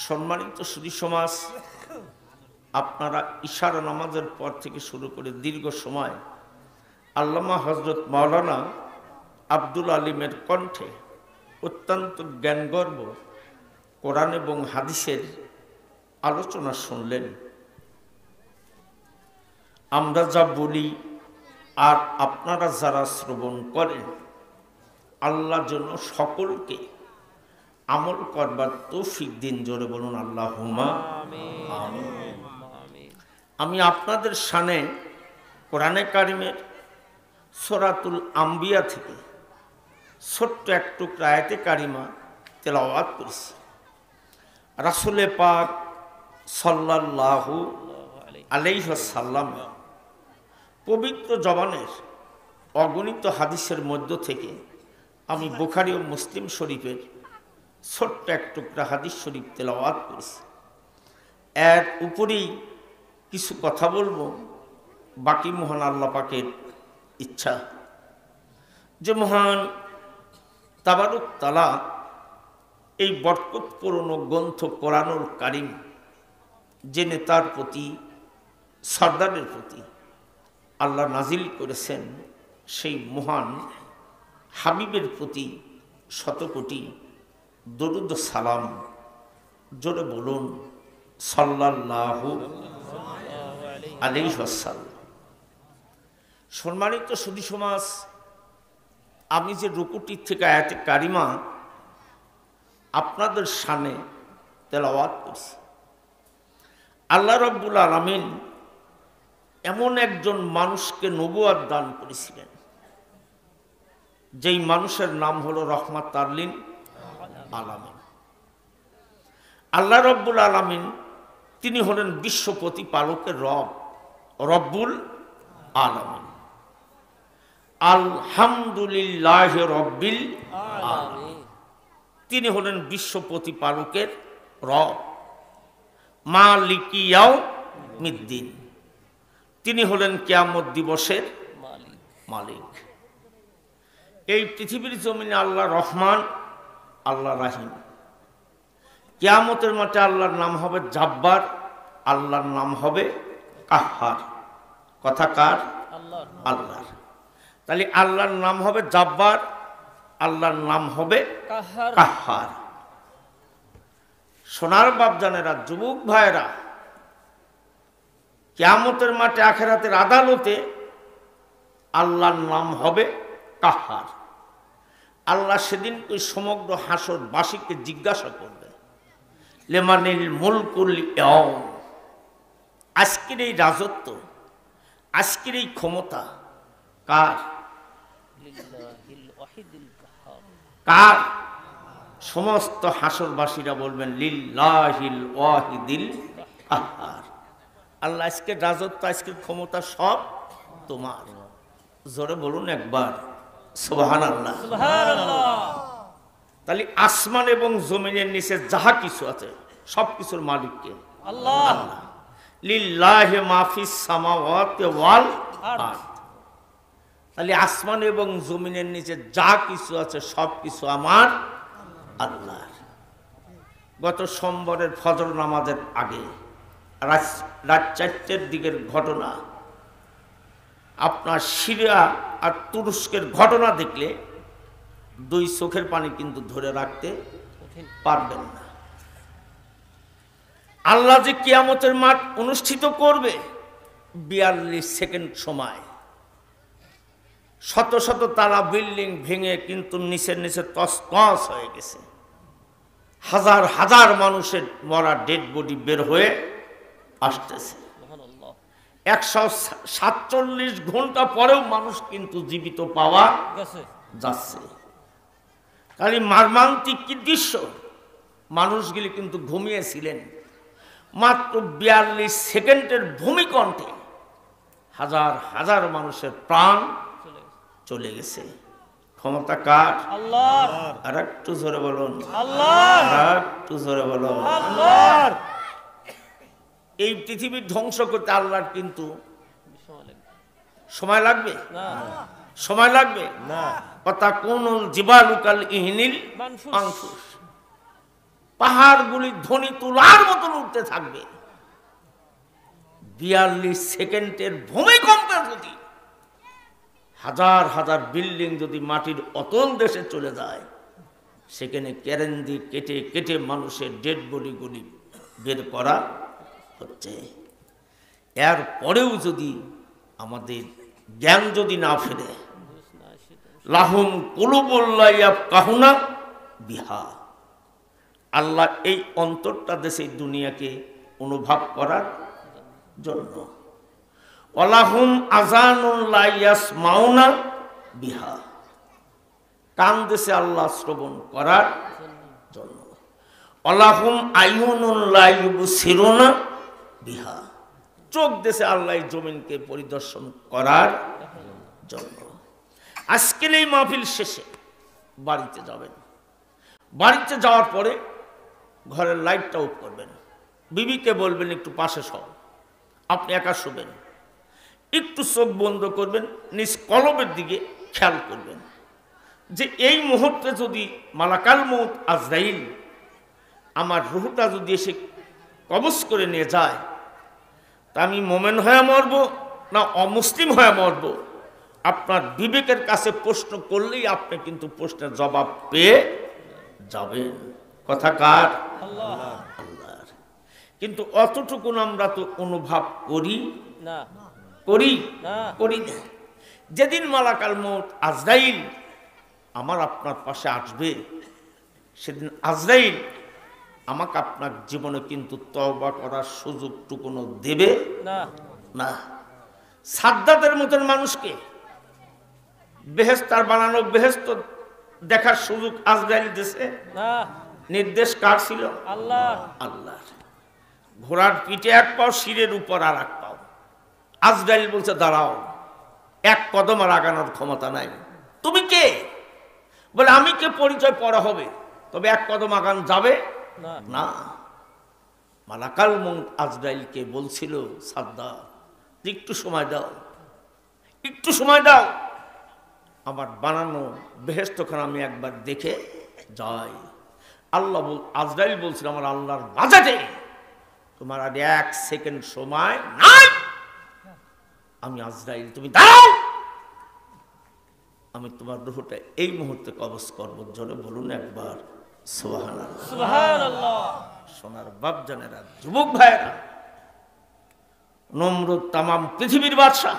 সম্মানিত সুধী সমাজ, আপনারা ইশার নামাজের পর থেকে শুরু করে দীর্ঘ সময় আল্লামা হযরত মাওলানা আব্দুল আলিমের কণ্ঠে অত্যন্ত জ্ঞানগর্ভ কোরআন এবং হাদিসের আলোচনা শুনলেন। আমরা যা বলি আর আপনারা যারা শ্রবণ করেন, আল্লাহ যেন সকলকে আমল করবার তৌফিক দিন। জোরে বলুন আল্লাহুম্মা আমিন। আমি আপনাদের সামনে কোরআনে কারিমের সূরাতুল আম্বিয়া থেকে ছোট্ট এক টুকরা আয়াতে কারিমা তেলাওয়াত করেছি। রাসূল পাক সাল্লাল্লাহু আলাইহি ওয়াসাল্লাম পবিত্র জবানের অগণিত হাদিসের মধ্য থেকে আমি বুখারী ও মুসলিম শরীফের ছোট্ট এক টুকরা হাদিস শরীফ তেলাওয়াত করেছি। এর উপরেই কিছু কথা বলবো, বাকি মহান আল্লাহ পাকের ইচ্ছা। যে মহান তাবারক তাআলা এই বরকতপূর্ণ গ্রন্থ কোরআনুল কারীম যে নেতার প্রতি, সরদারের প্রতি আল্লাহ নাজিল করেছেন, সেই মহান হাবিবের প্রতি শতকোটি দরুদ সালাম। জোরে বলুন সাল্লাল্লাহু আলাইহি ওয়াসাল্লাম। সম্মানিত সুধী সমাজ, আমি যে রুকুটি থেকে আয়াতে কারিমা আপনাদের সামনে তেলাওয়াত করছি, আল্লাহ রাব্বুল আলামিন এমন একজন মানুষকে নবুয়ত দান করেছিলেন, যেই মানুষের নাম হলো রহমাতুল লিল আলামিন। আল্লাহ রাব্বুল আলামিন তিনি হলেন বিশ্ব প্রতিপালকের রব, রব্বুল আলামিন। আলহামদুলিল্লাহ রব্বিল আলামিন, তিনি হলেন বিশ্ব প্রতিপালকের রব। মালিকি ইয়াউমিদ্দিন, তিনি হলেন কিয়ামত দিবসের মালিক। এই পৃথিবীর জমিনে আল্লাহ রহমান, আল্লাহ রাহিম। কিয়ামতের মাঠে আল্লাহর নাম হবে জাব্বার, আল্লাহর নাম হবে কাহ্হার। কথা কার? আল্লাহর। তাহলে আল্লাহর নাম হবে জাব্বার, আল্লাহর নাম হবে কাহ্হার। সোনার বাপজানেরা, যুবক ভাইয়েরা, কিয়ামতের মাঠে আখিরাতের আদালতে আল্লাহর নাম হবে কাহ্হার। আল্লাহ সেদিন ওই সমগ্র হাসরবাসীকে জিজ্ঞাসা করবে, লিমানিল মুলকুল ইয়াউম, আজকের এই রাজত্ব, আজকের এই ক্ষমতা কার? কার? সমস্ত হাসরবাসীরা বলবেন লিল্লাহিল ওয়াহিদিল কাহ্হার। আল্লাহ আজকের রাজত্ব, আজকের ক্ষমতা সব তোমার। জোরে বলুন একবার সুবহানাল্লাহ। তাহলে আসমান এবং জমিনের নিচে যাহা কিছু আছে সব কিছুর মালিক কে? আল্লাহ। লিল্লাহি মা ফিস সামাওয়াতি ওয়াল আরদ। তাহলে আসমান এবং জমিনের নিচে যা কিছু আছে সব কিছু আমার আল্লাহর। গত সোমবারের ফজর নামাজের আগে রাত 4টার দিকের ঘটনা, আপনার সিরিয়া আর তুরস্কের ঘটনা দেখলে দুই চোখের পানি কিন্তু ধরে রাখতে পারবেন না। আল্লাহ যে কিয়ামতের মাঠ অনুষ্ঠিত করবে 42 সেকেন্ড সময়, শত শত তালা বিল্ডিং ভেঙে কিন্তু নিচের নিচে তছনছ হয়ে গেছে। হাজার হাজার মানুষের মরা ডেড বডি বের হয়ে আসতেছে। 147 ঘন্টা পরেও মানুষ কিন্তু জীবিত পাওয়া যাচ্ছে। তাহলে মর্মান্তিক কি দৃশ্য! মানুষগুলি কিন্তু ঘুমিয়েছিলেন। মাত্র 42 সেকেন্ডের ভূমিকম্পে হাজার হাজার মানুষের প্রাণ চলে গেছে। ক্ষমতা কার? আল্লাহর। আর একটু জোরে বলুন আল্লাহর। আর একটু জোরে বলুন আল্লাহর। এই পৃথিবী ধ্বংস করতে আল্লাহর কিন্তু সময় লাগবে না। সময় লাগবে না। কথা কোনুল জিবালু কাল ইহনিল মানফুস। পাহাড়গুলি ধ্বনি তুলার মতন উঠতে থাকবে। 42 সেকেন্ডের ভূমিকম্পে যদি হাজার হাজার বিল্ডিং যদি মাটির অতল দেশে চলে যায়, সেখানে কেরেন্দি কেটে কেটে মানুষের ডেড বডিগুলি বের করা হচ্ছে। এর পরেও যদি আমাদের জ্ঞান যদি না ফেরে, লাহুম কুলুবুল্লাহ ইয়াফকাহুনা বিহা, আল্লাহ এই অন্তরটা দেশে দুনিয়াকে অনুভব করার জন্য, ওয়ালাহুম আযানুন লা ইয়াসমাউনা বিহা, কান দেশে আল্লাহ শ্রবণ করার জন্য, ওয়ালাহুম আইয়ুনুন লা ইউবসিরুনা বিহা, চোখ দেশে আল্লাহ জমিনকে পরিদর্শন করার জন্য। আজকের এই মাহফিল শেষে বাড়িতে যাবেন, বাড়িতে যাওয়ার পরে ঘরের লাইটটা অফ করবেন, বিবিকে বলবেন একটু পাশে সব, আপনি একা শুবেন, একটু চোখ বন্ধ করবেন, নিজ কলবের দিকে খেয়াল করবেন যে এই মুহূর্তে যদি মালাকাল মউত আজরাইল আমার রূহটা যদি এসে কবজ করে নিয়ে যায়, তা আমি মোমেন হয়ে মরব না অমুসলিম হয়ে মরব, আপনার বিবেকের কাছে প্রশ্ন করলেই আপনি কিন্তু প্রশ্নের জবাব পেয়ে যাবেন। কথা কার? আল্লাহর। কিন্তু অতটুকু আমরা তো অনুভব করি না, করি না। যেদিন মালাকাল মউত আজরাইল আমার আপনার পাশে আসবে, সেদিন আজরাইল আমাকে আপনার জীবনে কিন্তু তওবা করার সুযোগটুকুনো দেবে না। সাদ্দাতের মতন মানুষকে বেহেশতার বানানো বেহেশত দেখার সুযোগ আজরাইল দিয়েছে না। নির্দেশ কার ছিল? আল্লাহর। ঘোড়ার পিঠে এক পাও, শিরের উপর আর এক পাও। আজরাইল বলছে দাঁড়াও, এক কদম আর আগানোর ক্ষমতা নাই। তুমি কে? বলে আমি কে, পরিচয় পড়া হবে, তবে এক কদম আগান যাবে না। মালাকাল মউত আজরাইলকে বলছিল সাদ্দাত, একটু সময় দাও, একটু সময় দাও, আমার বানানো বেহেশতখানা আমি একবার দেখে যাই। আল্লাহ আজরাইল বলছিল আমার আল্লাহর বাজেটে তোমার আর 1 সেকেন্ড সময় নাই। আমি আজরাইল, তুমি দাঁড়াও, আমি তোমার রূহটা এই মুহূর্তে কবজ করবো। জোরে বলুন একবার সুবহানাল্লাহ। সুবহানাল্লাহ। সোনার বাপজানেরা, যুবক ভাইয়েরা, নমরুদ তামাম পৃথিবীর বাদশা,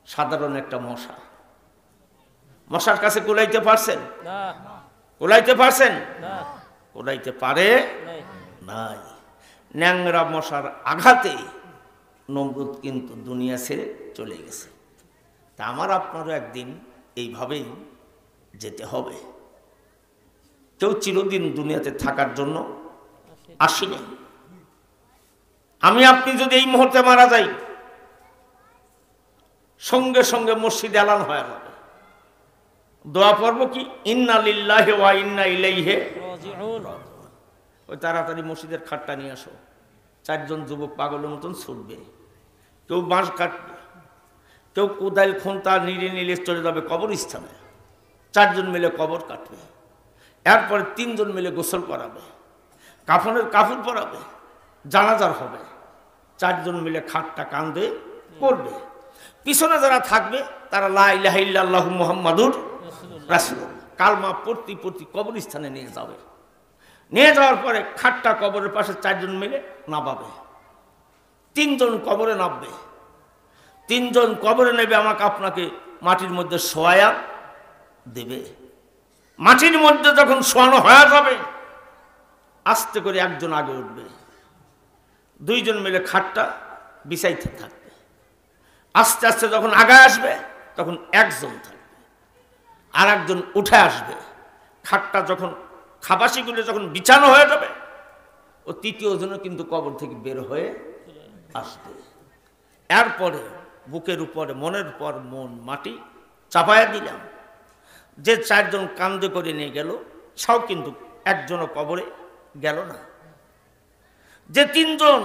সাধারণ একটা মশা। মশার কাছে কুলাইতে পারছেন? কুলাইতে পারছেন? কুলাইতে পারে নাই। ন্যাংরা মশার আঘাতে নমরুদ কিন্তু দুনিয়া ছেড়ে চলে গেছে। তা আমার আপনারও একদিন এইভাবেই যেতে হবে। কেউ চিরদিন দুনিয়াতে থাকার জন্য আসিনি। আমি আপনি যদি এই মুহূর্তে মারা যাই, সঙ্গে সঙ্গে মসজিদে এলান হয়ে যাবে। দোয়া পড়ব কি? ইন্না লিল্লাহি ওয়া ইন্না ইলাইহি রাজিউন। ওই তাড়াতাড়ি মসজিদের খাটটা নিয়ে আসো। 4 জন যুবক পাগলের মতন ছুটবে, কেউ বাঁশ কাটবে, কেউ কোদাল খুন্তা নিড়ে নিলে চলে যাবে কবরস্থানে। 4 জন মিলে কবর কাটবে, এরপরে 3 জন মিলে গোসল করাবে, কাফনের কাপড় পরাবে, জানাজার হবে। 4 জন মিলে খাটটা কাঁধে করবে। পিছনে যারা থাকবে তারা লা ইলাহা ইল্লাল্লাহু মুহাম্মাদুর রাসূলুল্লাহ কালমা পড়তে পড়তে কবরস্থানে নিয়ে যাবে। নিয়ে যাওয়ার পরে খাটটা কবরের পাশে 4 জন মিলে নামাবে। 3 জন কবরে নামবে। 3 জন কবরে নেবে, আমাকে আপনাকে মাটির মধ্যে শোয়া দেবে। মাটির মধ্যে যখন শোয়ানো হয়ে যাবে, আস্তে করে একজন আগে উঠবে, 2 জন মিলে খাটটা বিছাইতে থাকবে। আস্তে আস্তে যখন আগে আসবে, তখন একজন থাকবে, আর একজন উঠে আসবে। খাটটা যখন খাবাসিগুলো যখন বিছানো হয়ে যাবে, ও 3য় জনও কিন্তু কবর থেকে বের হয়ে আসবে। এরপরে বুকের উপরে মনের পর মন মাটি চাপায়া দিলাম। যে 4 জন কান্দে করে নিয়ে গেল, সব কিন্তু একজনও কবরে গেল না। যে 3 জন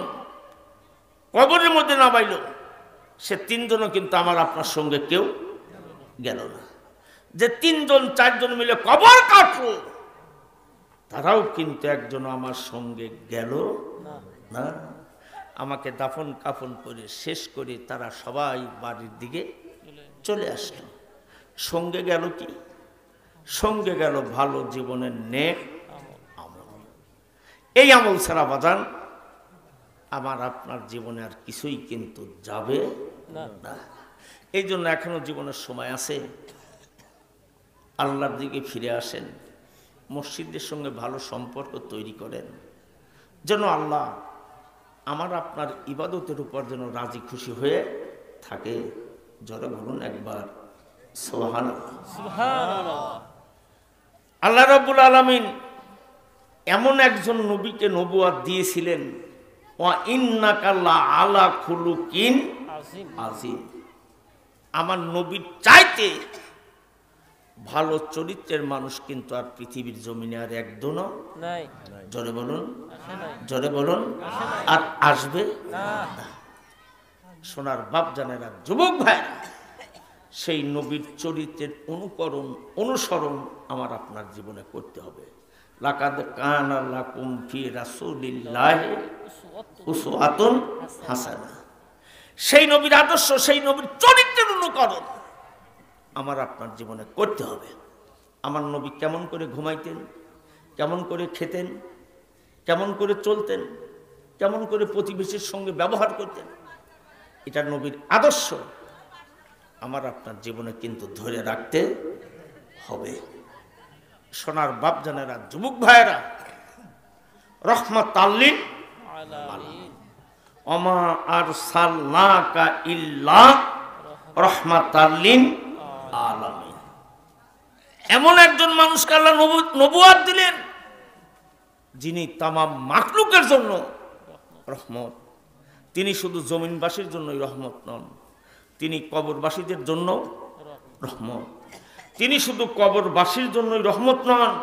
কবরের মধ্যে নামাইল, সে 3 জনও কিন্তু আমার আপনার সঙ্গে কেউ গেল না। যে 3 জন 4 জন মিলে কবর কাটলো, তারাও কিন্তু একজন আমার সঙ্গে গেল না। আমাকে দাফন কাফন করে শেষ করে তারা সবাই বাড়ির দিকে চলে আসলো। সঙ্গে গেল কি? সঙ্গে গেল ভালো জীবনের নেক আমল। এই আমল ছাড়া বাজান আমার আপনার জীবনে আর কিছুই কিন্তু যাবে না। এই জন্য এখনো জীবনের সময় আছে, আল্লাহর দিকে ফিরে আসেন, মসজিদের সঙ্গে ভালো সম্পর্ক তৈরি করেন, যেন আল্লাহ আমার আপনার ইবাদতের উপর যেন রাজি খুশি হয়ে থাকে। জোরে বলুন একবার সুবহানাল্লাহ। আল্লাহ রাব্বুল আলামিন এমন একজন নবীকে নবুয়ত দিয়েছিলেন, ওয়া ইন্নাকা আলা খুলুকিন আযীম। আমার নবীর চাইতে ভালো চরিত্রের মানুষ কিন্তু আর পৃথিবীর জমিনে আর একজনও নাই। জোরে বলুন, জোরে বলুন, আর আসবে না। সোনার বাপ জানেরা, যুবক ভাই, সেই নবীর চরিত্রের অনুসরণ আমার আপনার জীবনে করতে হবে। লাকাদ কানা লাকুম ফি রাসূলিল্লাহি উসওয়াতুন হাসানাহ। সেই নবীর আদর্শ, সেই নবীর চরিত্রের অনুকরণ আমার আপনার জীবনে করতে হবে। আমার নবী কেমন করে ঘুমাইতেন, কেমন করে খেতেন, কেমন করে চলতেন, কেমন করে প্রতিবেশীর সঙ্গে ব্যবহার করতেন, এটা নবীর আদর্শ আমার আপনার জীবনে কিন্তু ধরে রাখতে হবে। সোনার বাপ জানেরা, যুবক ভাইয়েরা, রাহমাতাল লিল আলামিন, ওমা আরসালনাকা ইল্লা রাহমাতাল লিল আলামিন। এমন একজন মানুষকে আল্লাহ নবুয়ত দিলেন যিনি তামাম মাখলুকের জন্য রহমত। তিনি শুধু জমিনবাসীর জন্যই রহমত নন, তিনি কবরবাসীদের জন্য রহমত। তিনি শুধু কবরবাসীর জন্যই রহমত নন,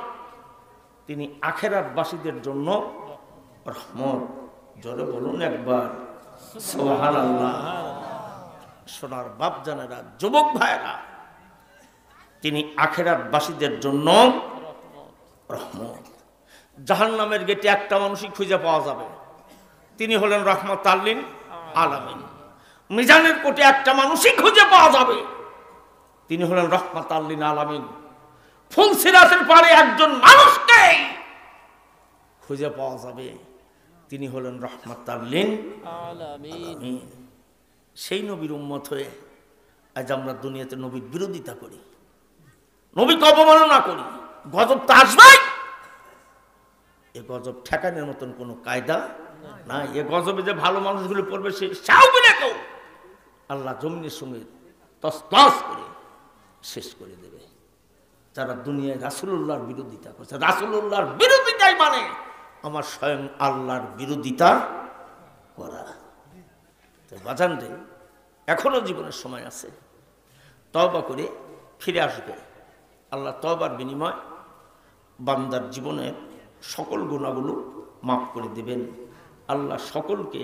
তিনি আখিরাতবাসীদের জন্য রহমত। জোরে বলুন একবার সুবহানাল্লাহ। সোনার বাপ জানেরা, যুবক ভাইরা, তিনি আখিরাতবাসীদের জন্য রহমত। জাহান্নামের গেটে একটা মানুষই খুঁজে পাওয়া যাবে, তিনি হলেন রাহমাতাল লিল আলামিন। মিজানের কোটে একটা মানুষই খুঁজে পাওয়া যাবে, তিনি হলেন রাহমাতাল লিল আলামিন। ফুলসিরাতের পারে একজন মানুষকে খুঁজে পাওয়া যাবে, তিনি হলেন রাহমাতাল লিল আলামিন। সেই নবীর উম্মত হয়ে আজ আমরা দুনিয়াতে নবীর বিরোধিতা করি, নবীকে অবমাননা করি। গজব তো আসবেই, এ গজব ঠেকানোর মতন কোনো কায়দা না। এ গজবে যে ভালো মানুষগুলো পড়বে সে কেউ আল্লাহ জমিনের সঙ্গে তসতস করে শেষ করে দেবে। যারা দুনিয়ায় রাসূলুল্লাহর বিরোধিতা করছে, রাসূলুল্লাহর বিরোধিতাই মানে আমার স্বয়ং আল্লাহর বিরোধিতা করা। তো বাজান রে, এখনো জীবনের সময় আছে, তওবা করে ফিরে আসবে। আল্লাহ তওবার বিনিময় বান্দার জীবনের সকল গুনাহগুলো মাফ করে দেবেন। আল্লাহ সকলকে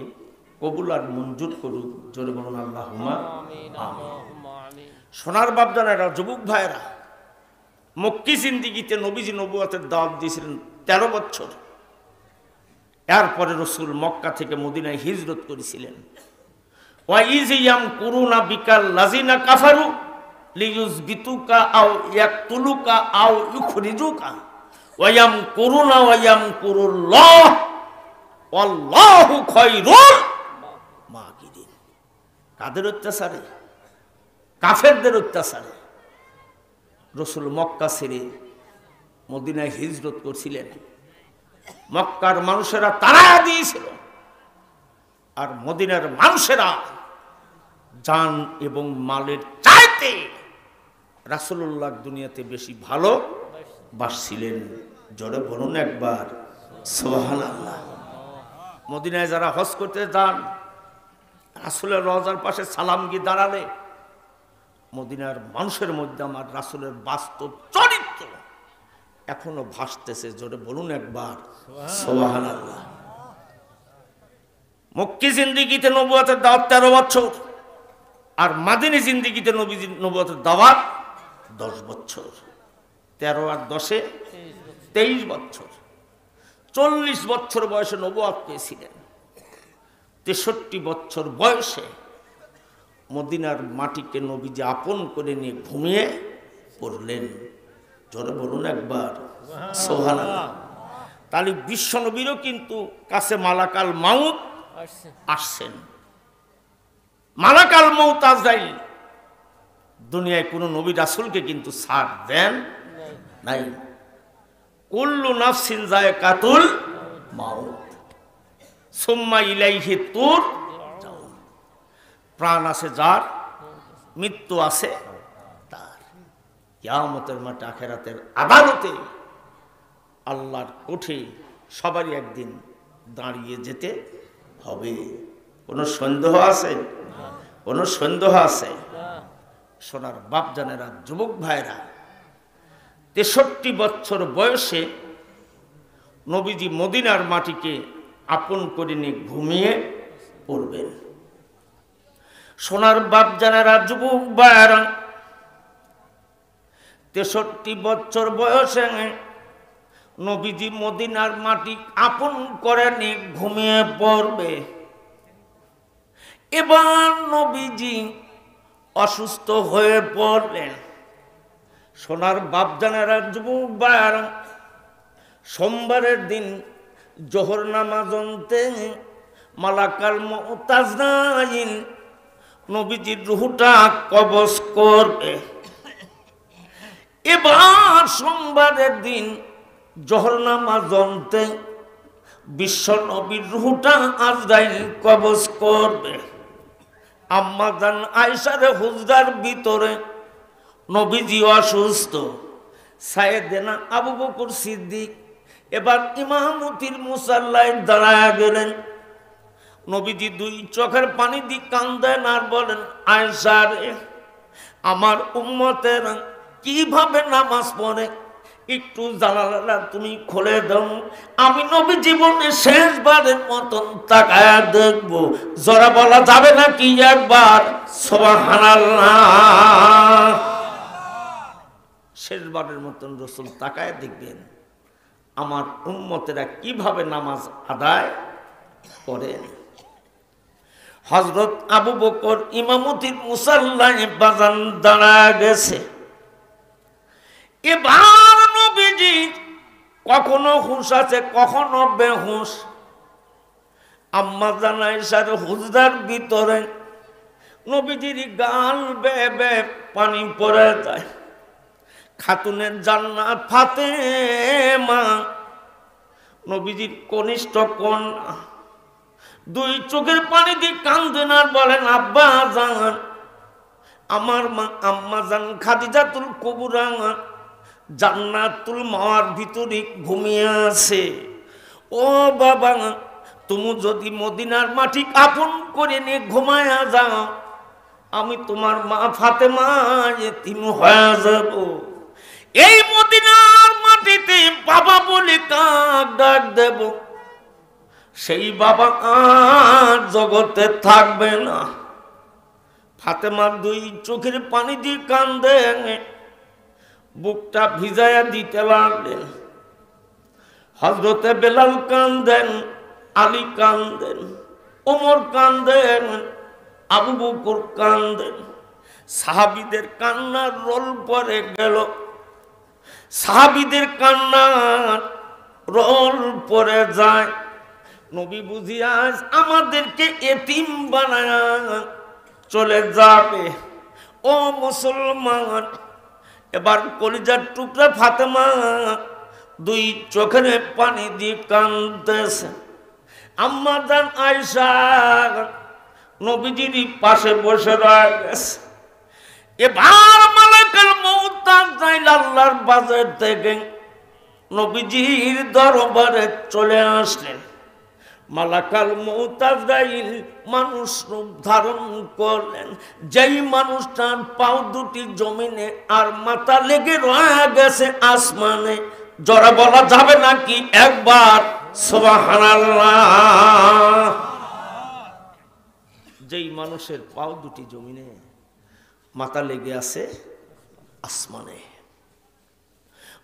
কবুল আর মঞ্জুর করুক। জোরে বলুন আল্লাহুম্মা আমিন। সোনার বাপ জানেরা, যুবক ভাইয়েরা, মক্কি জিন্দিগিতে নবীজি নবুয়তের দাওয়াত দিয়েছিলেন 13 বছর। এরপরে রাসূল মক্কা থেকে মদিনায় হিজরত করেছিলেন। ওয়া ইজ ইয়ামকুরুনা বিকাল লাযিনা কাফারু লিয়ুযবিতুকা আও ইয়াকতুলুকা আও ইউখরিজুকা ওয়া ইয়ামকুরুনা ওয়া ইয়ামকুরুল্লাহ ওয়াল্লাহু খায়রুল মাকিরিন। কাদের অত্যাচারে? কাফেরদের অত্যাচারে রাসূল মক্কা ছেড়ে মদিনায় হিজরত করছিলেন। মক্কার মানুষেরা তাড়া দিয়েছিল, আর মদিনার মানুষেরা জান এবং মালের চাইতে রাসূলুল্লাহ দুনিয়াতে বেশি ভালো বাসছিলেন। জোরে বলুন একবার সুবহানাল্লাহ। মদিনায় যারা হজ করতে যান, রাসূলের রওজার পাশে সালাম গিয়ে দাঁড়ালে মদিনার মানুষের মধ্যে আমার রাসূলের বাস্তব চরিত্র এখনো ভাসতেছে। জোরে বলুন একবার সুবহানাল্লাহ। মক্কি জিন্দিগিতে নবুয়তের দাওয়াত 13 বছর, আর মাদিনী জিন্দিগিতে নবুয়তের দাওয়াত 10 বছর। 13 আর 10 23 বছর। 40 বছর বয়সে নবুয়ত পেয়েছিলেন। 63 বছর বয়সে মদিনার মাটিকে নবীজি আপন করে নিয়ে ঘুমিয়ে পড়লেন। জোরে বলুন একবার সুবহানাল্লাহ। তাহলে বিশ্ব নবীরও কিন্তু কাছে মালাকাল মাউত আসছেন। মালাকাল মাউত আজরাইল দুনিয়ায় কোনো নবী রাসূলকে কিন্তু ছাড় দেন নাই। কুল্লু নাফসিন যায়কাতুল মাউত সুম্মা ইলাইহি তুরজাউন। প্রাণ আছে যার, মৃত্যু আছে তার। কিয়ামতের মাঠে আখিরাতের আদালতে আল্লাহর কোঠে সবারই একদিন দাঁড়িয়ে যেতে হবে। কোনো সন্দেহ আছে? কোনো সন্দেহ আছে? সোনার বাপ জানেরা, যুবক ভাইরা, 63 বছর বয়সে নবীজি মদিনার মাটিকে আপন করে নিয়ে ঘুমিয়ে পড়বেন। সোনার বাপ জানেরা, যুবক ভাইরা, 63 বছর বয়সে নবীজি মদিনার মাটি আপন করে নিয়ে ঘুমিয়ে পড়বে। এবার নবীজি অসুস্থ হয়ে পড়লেন। সোনার বাপজানেরা, যুবক ভাইরা, সোমবারের দিন জোহর নামাজ অন্তে মালাকাল মউত আজরাইল নবীজির রূহটা কবজ করবে। এবার সোমবারের দিন জোহর নামাজ অন্তে বিশ্ব নবীর রূহটা আজরাইল কবজ করবে। আম্মা জান আয়েশার হুজরার ভিতরে নবীজি অসুস্থ। সাইয়েদনা আবু বকর সিদ্দিক এবার ইমামতির মুসাল্লায় দাঁড়ায় গেলেন। নবীজি 2 চোখের পানি দিয়ে কান্দেন আর বলেন, আয়েশা রে, আমার উম্মতের কিভাবে নামাজ পড়ে একটু জানালা তুমি খুলে দাও, আমি নবী জীবনে শেষবারের মতন তাকায়া দেখব। জোরে বলা যাবে না কি একবার সুবহানাল্লাহ? শেষবারের মতন রাসূল তাকায়া দেখবেন আমার উম্মতেরা কিভাবে নামাজ আদায় করেন। হযরত আবু বকর ইমামতির মুসাল্লায় বাজান দাঁড়ায় গেছে। এবার নবীজি কখনো হুঁশ আছে, কখনো বেহুঁশ। আম্মা জান আয়েশার হুজরার ভিতরে নবীজির গাল বেয়ে বেয়ে পানি পড়ে যায়। খাতুনের জান্নাত ফাতেমা নবীজির কনিষ্ঠ কন্যা 2 চোখের পানি দিয়ে কাঁদেন আর বলেন, আব্বা জান, আমার মা আম্মা জান খাদিজাতুল কুবরা জান্নাতুল মাওয়ার ভিতরে ঘুমিয়ে আছে। ও বাবা, তুমি যদি মদিনার মাটি আপন করে নিয়ে ঘুমায়া যাও, আমি তোমার মা ফাতেমা এতিম হয়ে যাব। এই মদিনার মাটিতে বাবা বলে কাক ডাক দেব, সেই বাবা আর জগতে থাকবে না। ফাতেমার 2 চোখের পানি দিয়ে কান্দে, বুকটা ভিজায়া দিতে লাগলেন। হযরতে বেলাল কান্দেন, আলী কান্দেন, ওমর কান্দেন, আবু বকর কান্দেন। সাহাবীদের কান্নার রোল পড়ে গেল। সাহাবীদের কান্নার রোল পড়ে যায়। নবী বুঝি আজ আমাদেরকে এতিম বানায়া চলে যাবে। ও মুসলমান, এবার কলিজার টুকরা ফাতেমা 2 চোখের পানি দিয়ে কাঁদতেছে। আম্মা জান আয়েশা নবীজির পাশে বসে রয়েছে। এবার মালাকুল মউত আজরাইল আল্লাহর বাজার থেকে নবীজির দরবারে চলে আসলেন। মালাকুল মউত আজরাইল মানুষ রূপ ধারণ করলেন। যেই মানুষটার পাও 2টি জমিনে আর মাথা লেগে রয়ে গেছে আসমানে। জোরে বলা যাবে নাকি একবার সুবহানাল্লাহ? যেই মানুষের পাও 2টি জমিনে, মাথা লেগে আছে আসমানে।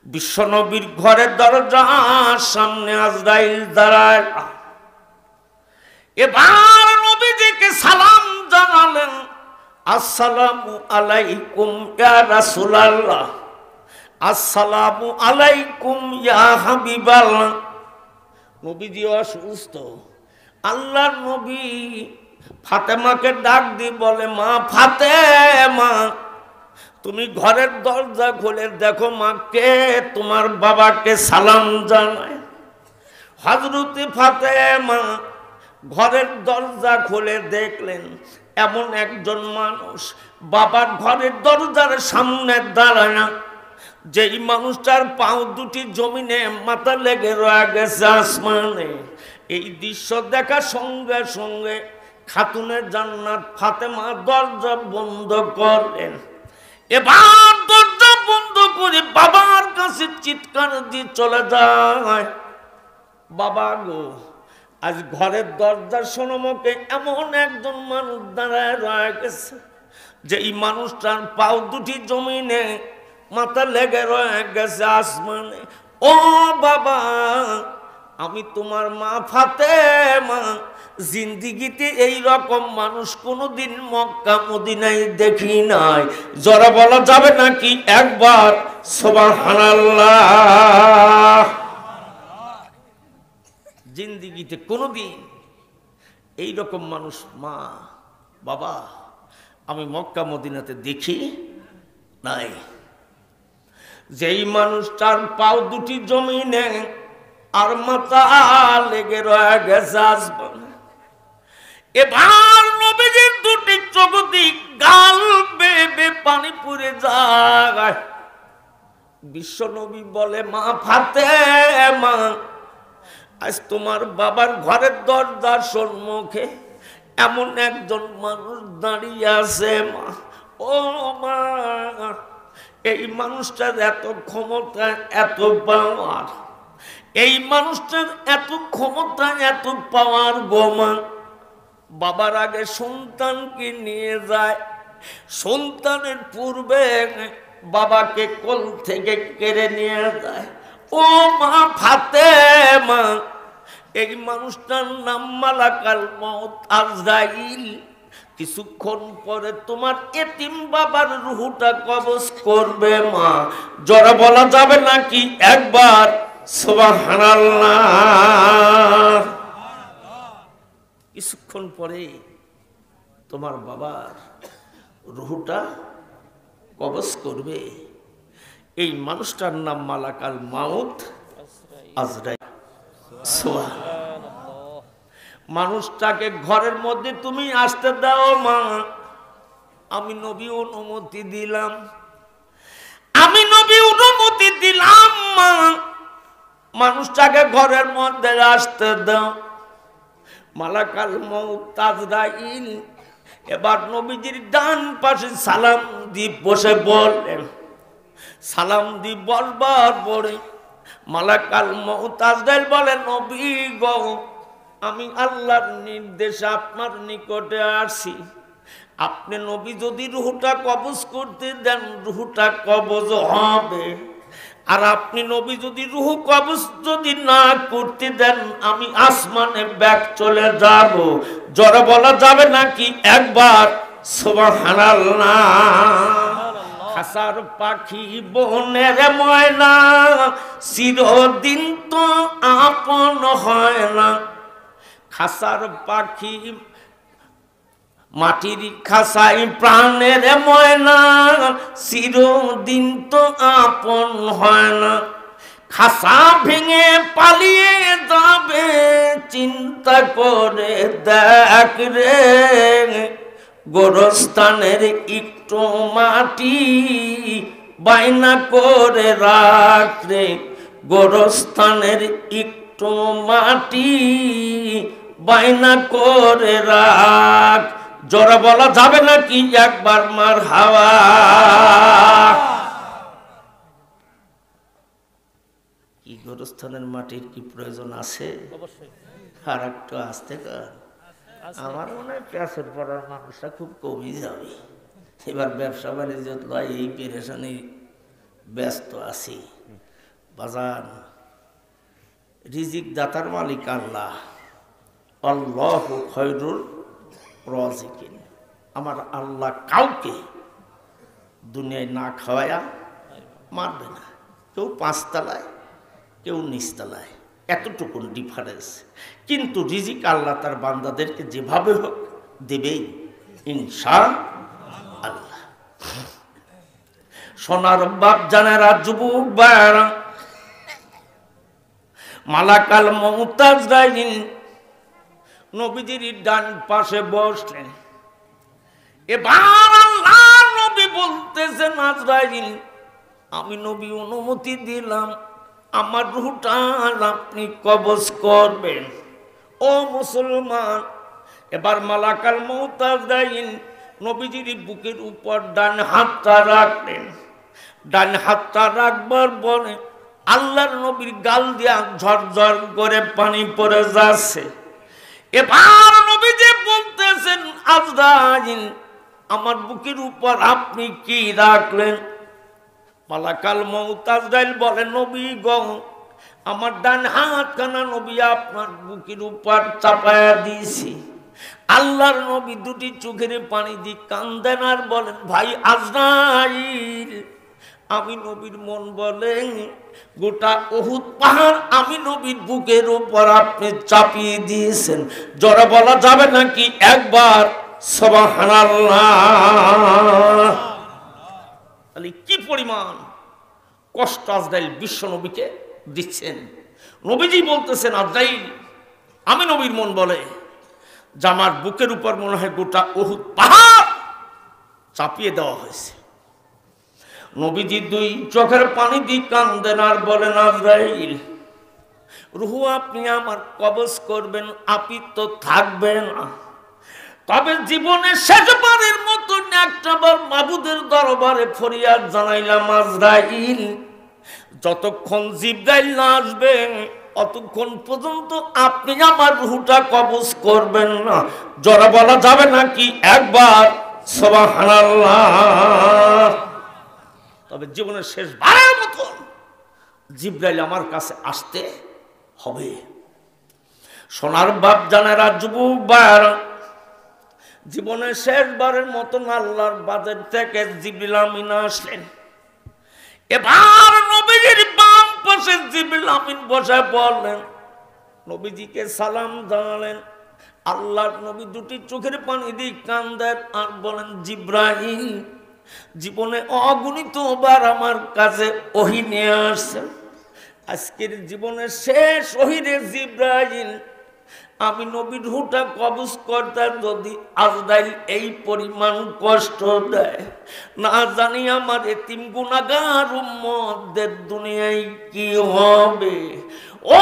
বিশ্বনবীর ঘরের দরজার সামনে আজরাইল দাঁড়ায়। এবার নবীজিকে সালাম জানালেন, আসসালামু আলাইকুম ইয়া রাসূলুল্লাহ, আসসালামু আলাইকুম ইয়া হাবিবাল্লাহ। নবীজি অসুস্থ। আল্লাহর নবী ফাতেমাকে ডাক দিয়ে বলে, মা ফাতেমা, তুমি ঘরের দরজা খুলে দেখো মা কে তোমার বাবাকে সালাম জানায়। হযরতে ফাতেমা ঘরের দরজা খুলে দেখলেন এমন একজন মানুষ বাবার ঘরের দরজার সামনে দাঁড়ায়, যেই মানুষটার পাও দুটি জমিনে, মাথা লেগে রয়ে গেছে আসমানে। এই দৃশ্য দেখার সঙ্গে সঙ্গে খাতুনে জান্নাত ফাতেমা দরজা বন্ধ করলেন। এবার দরজা বন্ধ করে বাবার কাছে চিৎকার দিয়ে চলে যায়, বাবা গো, আজ ঘরের দরজার সম্মুখে এমন একজন মানুষ দাঁড়ায় রয়ে গেছে, যে এই মানুষটার পাও দুটি জমিনে, মাথা লেগে রয়ে গেছে আসমানে। ও বাবা, আমি তোমার মা ফাতেমা, জিন্দিগিতে এই রকম মানুষ কোনোদিন মক্কা মদিনায় দেখি নাই। জোরে বলা যাবে নাকি একবার সুবহানাল্লাহ? জিন্দিগিতে কোনোদিন এই রকম মানুষ মা বাবা আমি মক্কা মদিনাতে দেখি নাই। যেই মানুষটার পাও দুটি জমিনে আর মাথা লেগে রয়ে গেছে আসমানে। এবার নবীজির দুটি চোখ দিয়ে গাল বেয়ে পানি পড়ে যায়। বিশ্ব নবী বলে, মা ফাতেমা, আজ তোমার বাবার ঘরের দরজার সম্মুখে এমন একজন মানুষ দাঁড়িয়ে আছে মা। ও মা, এই মানুষটার এত ক্ষমতা, এত পাওয়ার, এই মানুষটার এত ক্ষমতা, এত পাওয়ার গো মা। বাবার আগে সন্তানকে নিয়ে যায়, সন্তানের পূর্বে বাবাকে কোল থেকে কেড়ে নিয়ে যায়। ও মা ফাতেমা, এই মানুষটার নাম মালাকাল মউত আজরাইল। কিছুক্ষণ পরে তোমার এতিম বাবার রুহটা কবজ করবে মা। জোরে বলা যাবে নাকি একবার সুবহানাল্লাহ? কিছুক্ষণ পরে তোমার বাবার রুহটা কবজ করবে। এই মানুষটার নাম মালাকাল মাউত আজরাইল। মানুষটাকে ঘরের মধ্যে তুমি আসতে দাও মা, আমি নবী অনুমতি দিলাম, আমি নবী অনুমতি দিলাম মা, মানুষটাকে ঘরের মধ্যে আসতে দাও। মালাকাল মউত আজরাইল এবার নবীজির ডান পাশে সালাম দিয়ে বসে বললেন। সালাম দিয়ে বলবার পরে মালাকাল মউত আজরাইল বলে, নবী গো, আমি আল্লাহর নির্দেশে আপনার নিকটে আসি। আপনি নবী যদি রুহটা কবজ করতে দেন, রুহটা কবজ হবে। আর আপনি নবী যদি রুহ কবজ যদি না করতে দেন, আমি আসমানে ব্যাক চলে যাব। জোরে বলা যাবে নাকি একবার সুবহানাল্লাহ? খাসার পাখি বনের ময়না, চিরদিন তো আপন হয় না। খাসার পাখি মাটির খাসাই প্রাণের ময়না, চিরদিন তো আপন হয় না। খাসা ভেঙে পালিয়ে যাবে, চিন্তা করে দেখ রে, গোরস্থানের একটু মাটি বাইনা করে রাখ রে, গোরস্থানের একটু মাটি বাইনা করে রাখ। জোরে বলা যাবে নাকি একবার মারহাবা? কি গোরস্থানের মাটির কি প্রয়োজন আছে? আর একটু আসতে কর। আমার মনে হয় পেঁচের পড়ার মানুষটা খুব কমই যাবে। এবার ব্যবসা বাণিজ্য এই পেরেশানি ব্যস্ত আছি। বাজান, রিজিক দাতার মালিক আল্লাহ। আল্লাহু খায়রুর রাজিকিন। আমার আল্লাহ কাউকে দুনিয়ায় না খাওয়ায়া মারবে না। কেউ পাঁচতলায়, কেউ নিচতলায়, এতটুকুন ডিফারেন্স। কিন্তু রিজিক আল্লাহ তার বান্দাদেরকে যেভাবে হোক দেবেই ইনশাআল্লাহ। সোনার বাপ জানেরা, যুবক ভাইরা, মালাকাল মউত আজরাইল নবীজির ডান পাশে বসলেন। এবার আল্লাহ নবী বলতেছেন, আজরাইল আমি নবী অনুমতি দিলাম, আমার রূহটা আপনি কবজ করবেন। ও মুসলমান, এবার মালাকাল মউত আজরাইল নবীজির বুকের উপর ডান হাতটা রাখলেন। ডান হাতটা রাখবার পরে আল্লাহর নবীর গাল দিয়া ঝরঝর করে পানি পড়ে যাচ্ছে। এবার নবীজি বলতেছেন, আজরাইল আমার বুকের উপর আপনি কি রাখলেন? মালাকাল মউত আজরাইল বলে, নবী গো, আমার ডান হাতখানা নবী আপনার বুকের উপর চাপায়া দিয়েছি। আল্লাহর নবী দুটি চোখের পানি দিয়ে কান্দেন আর বলেন, ভাই আজরাইল, আমি নবীর মন বলে গোটা উহুদ পাহাড় আমি নবীর বুকের উপর আপনি চাপিয়ে দিয়েছেন। জোরে বলা যাবে নাকি একবার সুবহানাল্লাহ? তাহলে কি পরিমাণ কষ্ট আজরাইল বিশ্ব নবীকে দিচ্ছেন। নবীজি বলতেছেন, আজরাইল আমি নবীর মন বলে যে আমার বুকের উপর মনে হয় গোটা উহুদ পাহাড় চাপিয়ে দেওয়া হয়েছে। নবীজি দুই চোখের পানি দিয়ে কান্দেন আর বলেন, আজরাইল রূহ আপনি আমার কবজ করবেন, আপনি তো থাকবেন না। তবে জীবনে শেষবারের মতো একটাবার মাবুদের দরবারে ফরিয়াদ জানাইলাম, আজরাইল যতক্ষণ জিবরাইল না আসবে অতক্ষণ পর্যন্ত আপনি আমার রূহটা কবজ করবেন না। জোরে বলা যাবে নাকি একবার সুবহানাল্লাহ? তবে জীবনের শেষবারের মতন জিবরাইল আমার কাছে আসতে হবে। সোনার বাপ জানেরা, যুবক ভাইরা, জীবনের শেষবারের মতন আল্লাহর বাজার থেকে জিবরিল আমিন আসলেন। এবার নবীজির বাম পাশে জিবরিল আমিন বসে পড়লেন, নবীজিকে সালাম জানালেন। আল্লাহর নবী দুটি চোখের পানি দিয়ে কান্দেন আর বলেন, জিবরাইল জীবনে অগণিত বার আমার কাছে ওহী নিয়ে আসছেন, আজকের জীবনের শেষ ওহী রে জিবরাইল, আমি নবীর রূহটা কবজ করতে যদি আজরাইল এই পরিমাণ কষ্ট দেয়, না জানি আমার এতিম গুনাহগার উম্মতদের দুনিয়ায় কি হবে। ও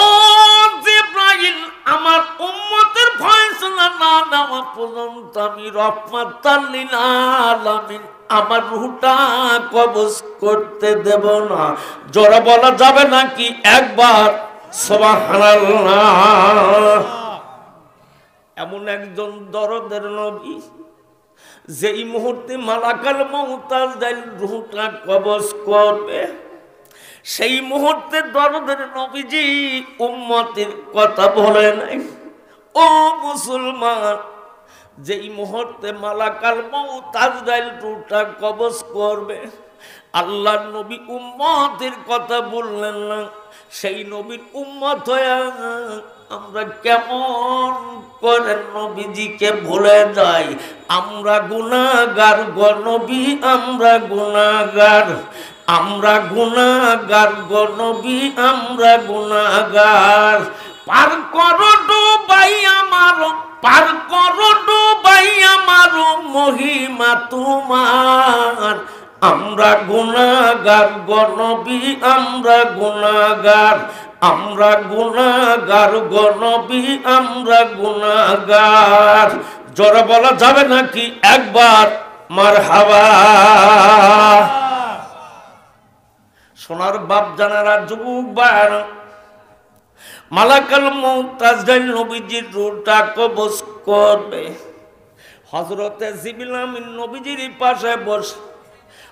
জিবরাইল, আমার উম্মতের ফয়সালা না নেওয়া পর্যন্ত আমি রাহমাতাল লিল আলামিন আমার রূহটা কবজ করতে দেব না। জোরে বলা যাবে নাকি একবার সুবহানাল্লাহ? এমন একজন দরদের নবী, যেই মুহূর্তে মালাকাল মউত আজরাইল রূহটা কবজ করবে, সেই মুহূর্তে দরদের নবীজি উম্মতের কথা বলে নাই। ও মুসলমান, যেই মুহূর্তে মালাকাল মউত আজরাইল রূহটা কবজ করবে, আল্লাহর নবী উম্মতের কথা বললেন না। সেই নবীর উম্মত হয়ে আমরা কেমন করে নবীজিকে ভুলে যাই। আমরা গুনাহগার গো নবী, আমরা গুনাহগার, আমরা গুনাহগার গো নবী, আমরা গুনাহগার। পার করো ডুবাই আমার, পার করো ডুবাই আমার মহিমা তোমার। আমরা গুনাহগার গো নবী, আমরা গুনাহগার, আমরা গুনাহগার গো নবী, আমরা গুনাহগার। জোরে বলা যাবে নাকি একবার মারহাবা? সোনার বাপ জানারা, যুবক ভাইরা, মালাকাল মউত আজরাইল নবীজির রূহটা কবজ করবে। হযরতে জিবরিল আমিন নবীজির পাশে বসে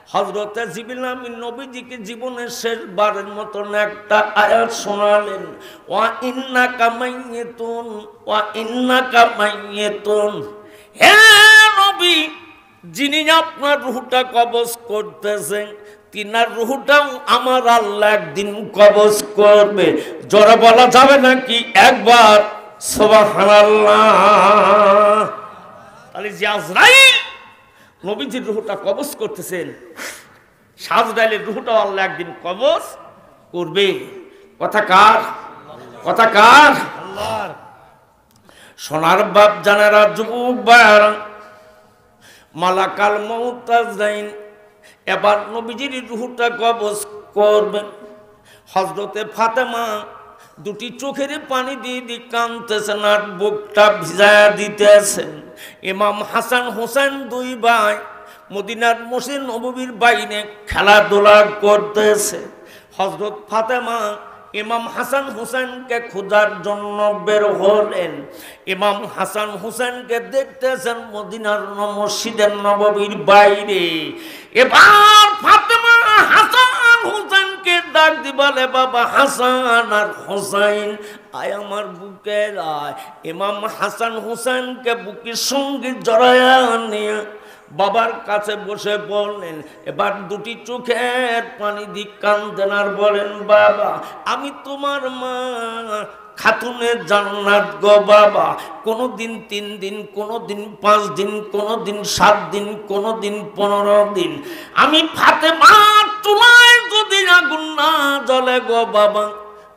হযরতে জিবরিল আমিন নবীজিকে জীবনের শেষবারের মতন একটা আয়াত শোনালেন, ওয়া ইন্নাকা মাইয়িতুন ওয়া ইন্নাকা মাইয়িতুন। হে নবী, যিনি আপনার রূহটা কবজ করতেছেন তিনার রূহটাও আমার আল্লাহ একদিন কবজ করবে। জোরে বলা যাবে নাকি একবার সুবহানাল্লাহ? তাহলে যে আজরাইল নবীজির রূহটা কবজ করতেছেন, সাজদাইলের রূহটাও আল্লাহ একদিন কবজ করবে। কথা কার? কথা কার? আল্লাহর। সোনার বাপ জানেরা, যুবক ভাইরা, মালাকাল মউত আজরাইল এবার নবীজির রূহটা কবজ করবেন। হযরতে ফাতেমা দুটি চোখের পানি দিয়ে কাঁদতেছেন আর বুকটা ভিজায়া দিতেছেন। ইমাম হাসান হোসেন দুই ভাই মদিনার মসজিদ নববীর বাইরে খেলাধুলা করতেছে। হযরত ফাতেমা ইমাম হাসান হুসেনকে খোঁজার জন্য বের হলেন। ইমাম হাসান হুসেনকে দেখতেছেন মদিনার মসজিদের নববীর বাইরে। এবার ফাতেমা হাসান হুসেনকে ডাক দি বলে, বাবা হাসান আর হুসাইন আয় আমার বুকে আয়। ইমাম হাসান হুসেনকে বুকের সঙ্গে জড়ায়া নিয়ে বাবার কাছে বসে বললেন, এবার দুটি চোখের পানি দিয়ে কাঁদেন আর বলেন, বাবা আমি তোমার মা খাতুনে জান্নাত গো বাবা। কোনোদিন 3 দিন, কোনোদিন 5 দিন, কোনোদিন 7 দিন, কোনোদিন 15 দিন আমি ফাতেমার চুলায় যদি আগুন না জ্বলে গো বাবা,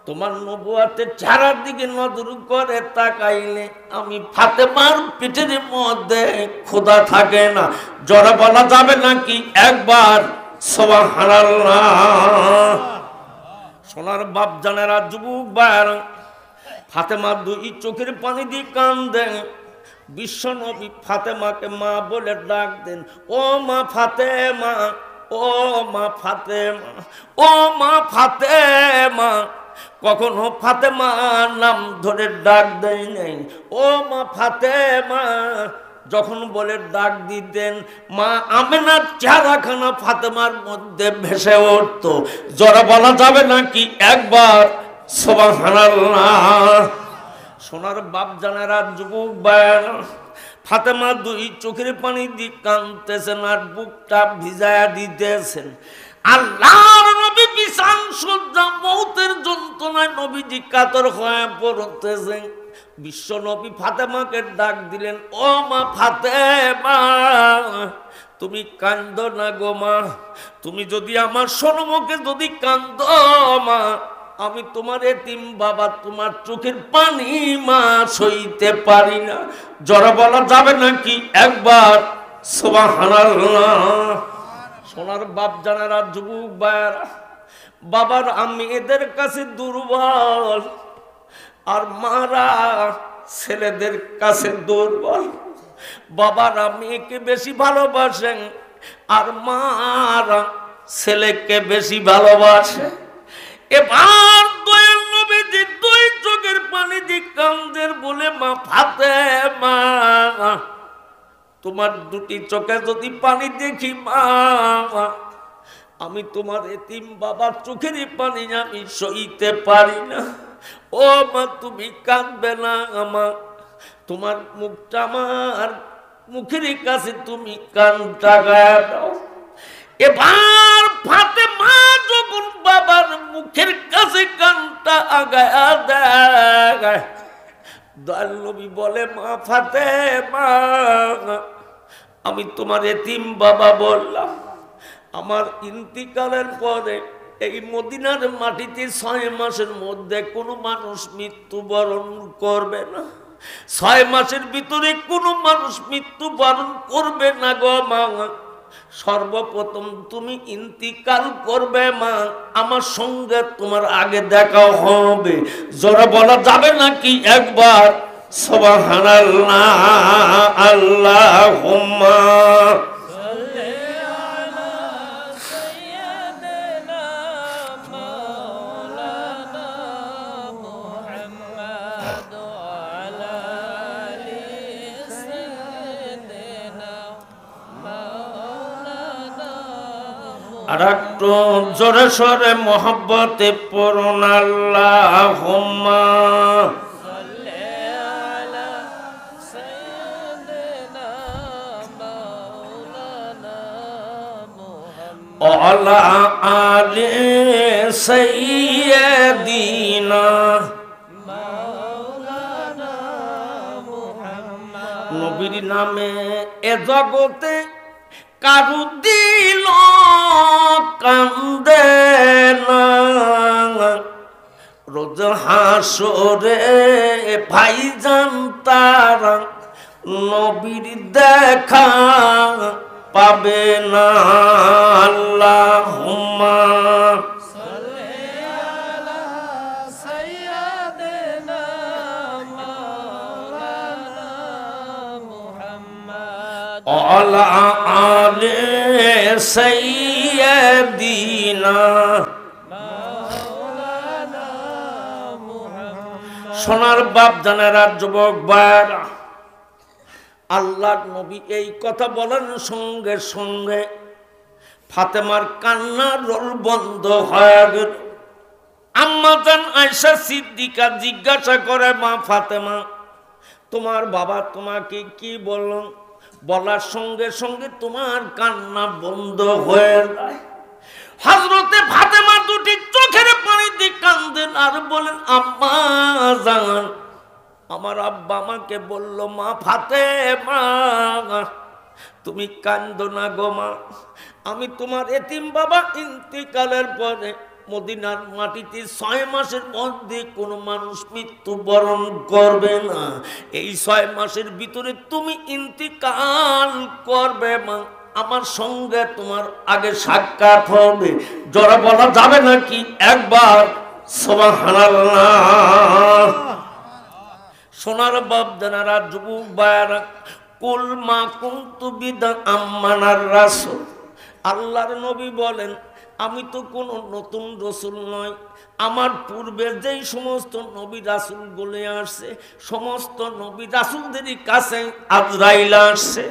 তোমার নবুয়াতের চেহারার দিকে নজর করে তাকাইলে আমি ফাতেমার পিঠের মধ্যে খোদা থাকে না। জোরে বলা যাবে নাকি একবার সুবহানাল্লাহ? সোনার বাপ জানেরা, যুবক ভাইরা, ফাতেমা দুই চোখের পানি দিয়ে কাঁদেন। বিশ্ব নবী ফাতেমাকে মা বলে ডাক দেন, ও মা ফাতেমা, ও মা ফাতেমা, ও মা ফাতেমা। কখনো ফাতেমা নাম ধরে ডাক দেয় নাই, ও মা ফাতেমা। যখন বলে ডাক দিতেন মা আমেনার চেহারাখানা ফাতেমার মধ্যে ভেসে উঠতো। জোরে বলা যাবে নাকি একবার সুবহানাল্লাহ? সোনার বাপ জানেরা, যুবক ভাইরা, ফাতেমা দুই চোখের পানি দিয়ে কাঁদতেছেন আর বুকটা ভিজায়া দিতেছেন। আল্লাহর নবী বিছান সজ্জা মউতের যন্ত্রণায় নবীজি কাতর হয়ে পড়তেছেন। বিশ্ব নবী ফাতেমাকে ডাক দিলেন, ও মা ফাতেমা তুমি কান্দো না গো মা। তুমি যদি আমার সম্মুখে যদি কান্দো মা, আমি তোমার এতিম বাবা, তোমার চোখের পানি মা সইতে পারি না। জোরে বলা যাবে নাকি একবার সুবহানাল্লাহ? সোনার বাপ জানেরা, যুবক ভাইরা, বাবার আমি এদের কাছে দুর্বল আর মারা ছেলেদের কাছে দুর্বল। বাবারা মেয়েকে বেশি ভালোবাসেন আর মারা ছেলেকে বেশি ভালোবাসে। এবার দয়াল নবীজি দুই চোখের পানি দিয়ে কাঁদেন বলে, মা ফাতেমা তোমার দুটি চোখে যদি পানি দেখি মা, আমি তোমার এতিম বাবার চোখের পানি আমি সইতে পারি না। ও মা তুমি কাঁদবে না আমার, তোমার মুখটা আমার মুখের কাছে তুমি কানটা গায়ে দাও। এবার ফাতেমা যখন বাবার মুখের কাছে কানটা আগায়া দেয়, দয়াল নবী বলে, মা ফাতেমা আমি তোমার এতিম বাবা বললাম, আমার ইন্তিকালের পরে এই মদিনার মাটিতে 6 মাসের মধ্যে কোনো মানুষ মৃত্যুবরণ করবে না। 6 মাসের ভিতরে কোনো মানুষ মৃত্যুবরণ করবে না গো মা। সর্বপ্রথম তুমি ইন্তিকাল করবে মা, আমার সঙ্গে তোমার আগে দেখা হবে। জোরে বলা যাবে নাকি একবার সুবহানাল্লাহ? আল্লাহুম্মা আর একটু জোরে সোরে মোহব্বতে পড়ুন আল্লাহুম্মা আলা আলি সাইয়্যিদিনা নবীর নামে এ জগতে কারু দিল কান্দে না রোজ হাসরে ভাইজান তারা নবীর দেখা পাবে না আল্লাহুম্মা আলা আলি সাইয়্যিদিনা সোনার বাপ জানেরা যুবক ভাইরা আল্লাহর নবী এই কথা বলার সঙ্গে সঙ্গে ফাতেমার কান্নার রোল বন্ধ হয়ে গেল। আম্মা জান আয়েশা সিদ্দিকা জিজ্ঞাসা করে, মা ফাতেমা, তোমার বাবা তোমাকে কি বলল? বলার সঙ্গে সঙ্গে তোমার কান্না বন্ধ হয়ে যায়। হযরতে ফাতেমা দুটি চোখের পানি দিয়ে কাঁদেন আর বলেন, আম্মা জান, আমার আব্বা আমাকে বলল, মা ফাতেমা তুমি কান্দো না গো মা, আমি তোমার এতিম বাবা ইন্তিকালের পরে মদিনার মাটিতে 6 মাসের মধ্যে কোনো মানুষ মৃত্যুবরণ করবে না, এই 6 মাসের ভিতরে তুমি ইন্তিকাল করবে মা, আমার সঙ্গে তোমার আগে সাক্ষাৎ হবে। জোরে বলা যাবে নাকি একবার সুবহানাল্লাহ? সোনার বাপ জানারা যুবক ভাইরা, কুল মা কুনতু বিদা আম্মানার রাসূল, আল্লাহর নবী বলেন, আমি তো কোনো নতুন রসুল নয়, আমার পূর্বে যেই সমস্ত নবী রাসূল গুলো আসছে সমস্ত নবী রাসূলদেরই কাছে আজরাইল আসছে।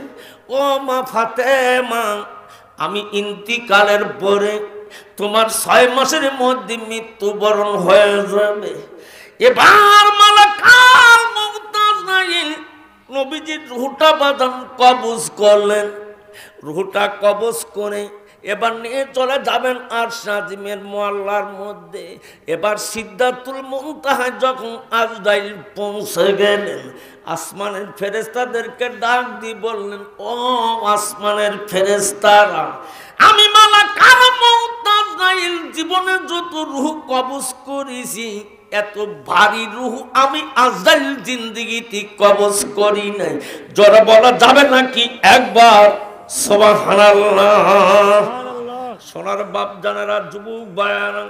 ও মা ফাতেমা, আমি ইন্তিকালের পরে তোমার 6 মাসের মধ্যে মৃত্যুবরণ হয়ে যাবে। এবার মালাকুল মউত আজরাইল নবীজির রূহটা বাঁধন কবজ করলেন। রূহটা কবজ করে এবার নিয়ে চলে যাবেন আরশ আজিমের মহল্লার মধ্যে। এবার সিদরাতুল মুনতাহায় যখন আজরাইল পৌঁছে গেলেন, আসমানের ফেরেশতাদেরকে ডাক দিয়ে বললেন, ও আসমানের ফেরেশতারা, আমি মালাকুল মউত আজরাইল জীবনে যত রূহ কবজ করেছি এত ভারী রূহ আমি আজরাইল জিন্দেগিতে কবজ করি নাই। জোরে বলা যাবে নাকি একবার সুবহানাল্লাহ? সোনার বাপ জানেরা যুবক ভাইরা,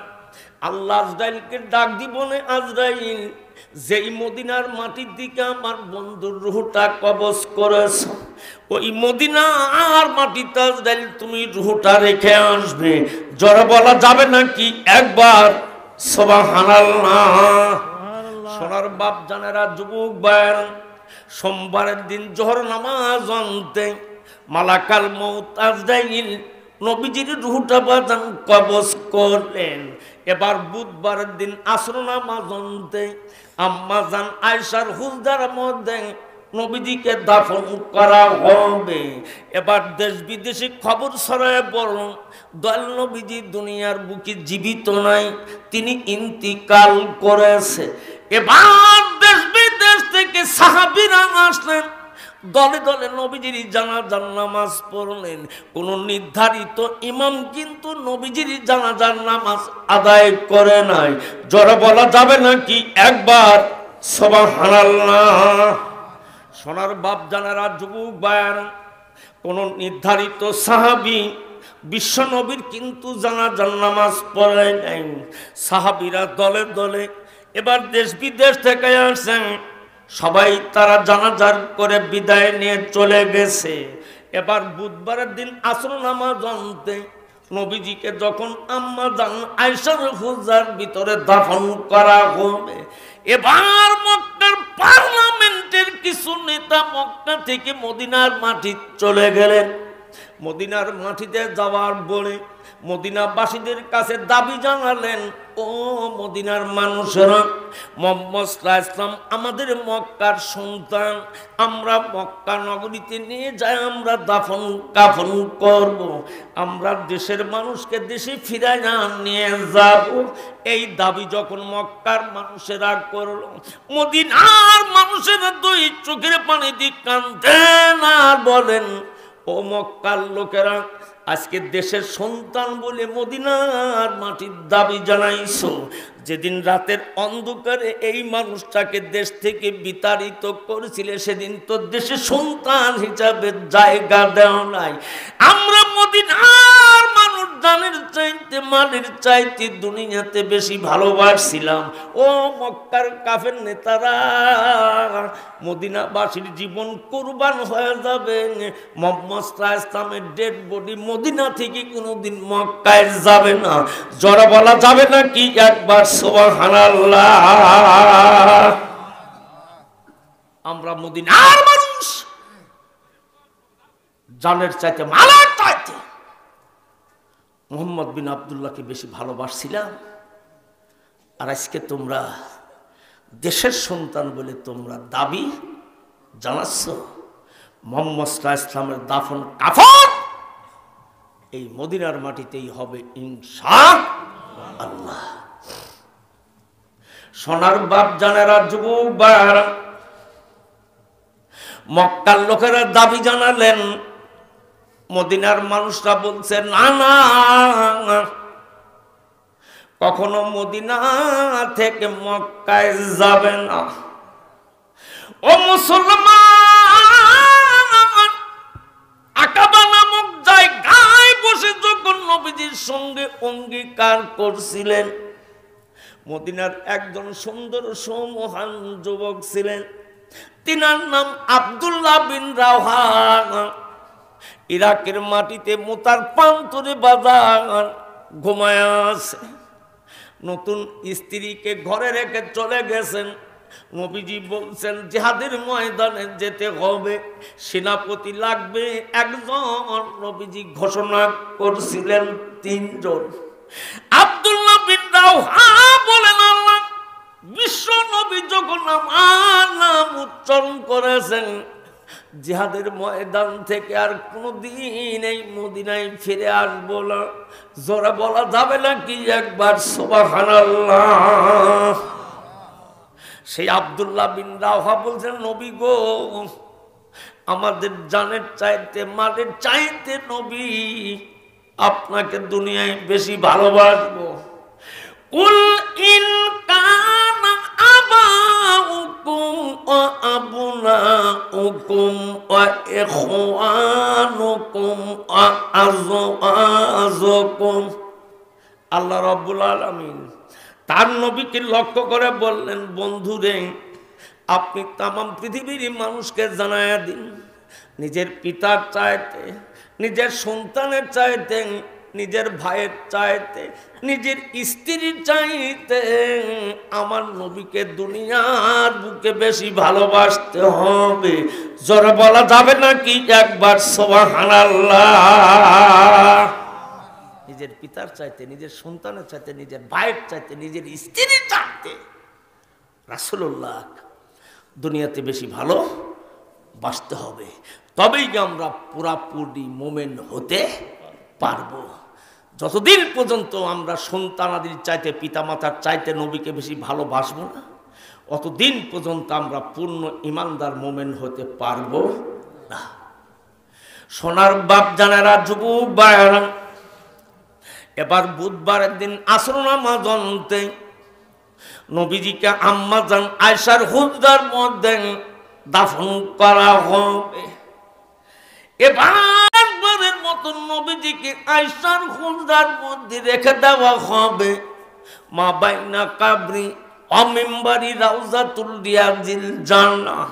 আল্লাহ আজরাইলকে ডাক দিব না, আজরাইল যেই মদিনার মাটির দিকে আমার বন্ধুর রূহটা কবজ করেছ, ওই মদিনা আর মাটিতে আজরাইল তুমি রূহটা রেখে আসবে। জোরে বলা যাবে নাকি একবার সুবহানাল্লাহ? সোনার বাপ জানেরা যুবক ভাইরা, সোমবারের দিন জোহর নামাজ অন্তে মালাকুল মউত আজরাইল নবীজির রূহটা বাঁধন কবজ করলেন। এবার বুধবারের দিন আসর নামাজ অন্তে আম্মা জান আয়েশার হুজরার মধ্যে নবীজিকে দাফন করা হবে। এবার দেশ বিদেশে খবর ছড়ায় বলল, দয়াল নবীজি দুনিয়ার বুকে জীবিত নাই, তিনি ইন্তিকাল করেছে। এবার দেশ বিদেশ থেকে সাহাবীরা আসলেন, দলে দলে নবীজির জানাজার নামাজ পড়লেন। কোন নির্ধারিত ইমাম কিন্তু নবীজির জানাজার নামাজ আদায় করে নাই। জোরে বলা যাবে নাকি একবার সুবহানাল্লাহ? সোনার বাপ জানেরা যুবক ভাইরা, কোন নির্ধারিত সাহাবী বিশ্ব নবীর কিন্তু জানাজার নামাজ পড়ে নাই। সাহাবীরা দলে দলে এবার দেশ বিদেশ থেকে আসেন, সবাই তারা জানাজার করে বিদায় নিয়ে চলে গেছে। এবার বুধবারের দিন আসর নামাজ অন্তে নবীজিকে যখন আম্মা জান আয়েশার হুজরার ভিতরে দাফন করা হবে, এবার মক্কার পার্লামেন্টের কিছু নেতা মক্কা থেকে মদিনার মাটি চলে গেলেন। মদিনার মাটিতে যাওয়ার পরে মদিনাবাসীদের কাছে দাবি জানালেন, ও মদিনার মানুষেরা, মুহাম্মদ সাল্লাল্লাহু আলাইহি ওয়াসাল্লাম আমাদের মক্কার সন্তান, আমরা মক্কা নগরীতে নিয়ে যাই আমরা দাফন কাফন করব, আমরা দেশের মানুষকে দেশে ফিরাইয়া নিয়ে যাব। এই দাবি যখন মক্কার মানুষেরা করল, মদিনার মানুষেরা দুই চোখের পানি দিয়ে কাঁদেন আর বলেন, ও মক্কার লোকেরা, আজকে দেশের সন্তান বলে মদিনার মাটির দাবি জানাইছো, যেদিন রাতের অন্ধকারে এই মানুষটাকে দেশ থেকে বিতাড়িত করেছিলে সেদিন তো দেশের সন্তান হিসাবে জায়গা দেওয়া নাই। আমরা মদিনার মানুষ জানের চাইতে মালের চাইতে দুনিয়াতে বেশি ভালোবাসছিলাম। ও মক্কার কাফের নেতারা, মদিনাবাসীর জীবন কুরবান হয়ে যাবে, মুহাম্মদ সাল্লাল্লাহু আলাইহি ওয়াসাল্লামের ডেড বডি মদিনা থেকে কোনোদিন মক্কায় যাবে না। জোরে বলা যাবে না কি একবার সুবহানাল্লাহ? আমরা মদিনার মানুষ জানের চাইতে মালের চাইতে মুহাম্মদ বিন আব্দুল্লাহকে বেশি ভালোবাসছিলাম, আর আজকে তোমরা দেশের সন্তান বলে তোমরা দাবি জানাচ্ছ। মুহাম্মদ সাল্লাল্লাহু আলাইহি ওয়াসাল্লামের দাফন কাফন এই মদিনার মাটিতেই হবে ইনশাআল্লাহ। সোনার বাপ জানেরা, যুবক ভাইরা, মক্কার লোকেরা দাবি জানালেন, মদিনার মানুষরা বলছে না না, কখনো মদিনা থেকে মক্কায় যাবে না। ও মুসলমান, আকাবা নামক জায়গায় বসে যখন নবীজির সঙ্গে অঙ্গীকার করছিলেন, মদিনার একজন সুন্দর সুমহান যুবক ছিলেন, তিনার নাম আব্দুল্লাহ বিন রাওহা। ইরাকের মাটিতে মোতার প্রান্তরে বাজার ঘুমায় আছে, নতুন স্ত্রীকে ঘরে রেখে চলে গেছেন। নবীজি বলছেন জিহাদের ময়দানে যেতে হবে, সেনাপতি লাগবে একজন। নবীজি ঘোষণা করছিলেন 3 জন। আব্দুল্লাহ বিন রাওহা বলেন, আল্লাহ, বিশ্ব নবী যখন আমার নাম উচ্চারণ করেছেন, জিহাদের ময়দান থেকে আর কোনদিন এই মদিনায় ফিরে আসবো না। জোরে বলা যাবে না কি একবার সুবহানাল্লাহ? সেই আব্দুল্লাহ বিন রাওহা বলছেন, নবী গো, আমাদের জানের চাইতে মালের চাইতে নবী আপনাকে দুনিয়ায় বেশি ভালোবাসবো। কুল ইন কানা আবাউকুম ওয়া আবনাউকুম ওয়া ইখওয়ানুকুম ওয়া আযওয়াজুকুম। আল্লাহ রাব্বুল আলামিন তার নবীকে লক্ষ্য করে বললেন, বন্ধুরে, আপনি তাম পৃথিবীর মানুষকে জানায়া দিন, নিজের পিতার চাইতে, নিজের সন্তানের চাইতে, নিজের ভাইয়ের চাইতে, নিজের স্ত্রীর চাইতে আমার নবীকে দুনিয়ার বুকে বেশি ভালোবাসতে হবে। জোরে বলা যাবে না কি একবার সুবহানাল্লাহ? নিজের পিতার চাইতে, নিজের সন্তানের চাইতে, নিজের ভাইয়ের চাইতে, নিজের স্ত্রীর চাইতে রাসূলুল্লাহ দুনিয়াতে বেশি ভালো বাসতে হবে, তবেই আমরা পুরাপুরি মোমেন হতে পারবো। যতদিন পর্যন্ত আমরা সন্তানাদির চাইতে, পিতামাতার চাইতে নবীকে বেশি ভালোবাসবো না, অতদিন পর্যন্ত আমরা পূর্ণ ইমানদার মোমেন হতে পারবো না। সোনার বাপ জানেরা, যুবক ভাইয়েরা, এবার বুধবারের দিন আসর নামাজ অন্তে নবীজিকে আম্মা জান আয়েশার হুজরার মধ্যে দাফন করা হবে। এবারের মতন নবীজিকে আয়েশার হুজরার মধ্যে রেখে দেওয়া হবে। মা বাইনা কাবরি অমিম্বারি রাউজাতুল রিয়াজিল জান্নাহ,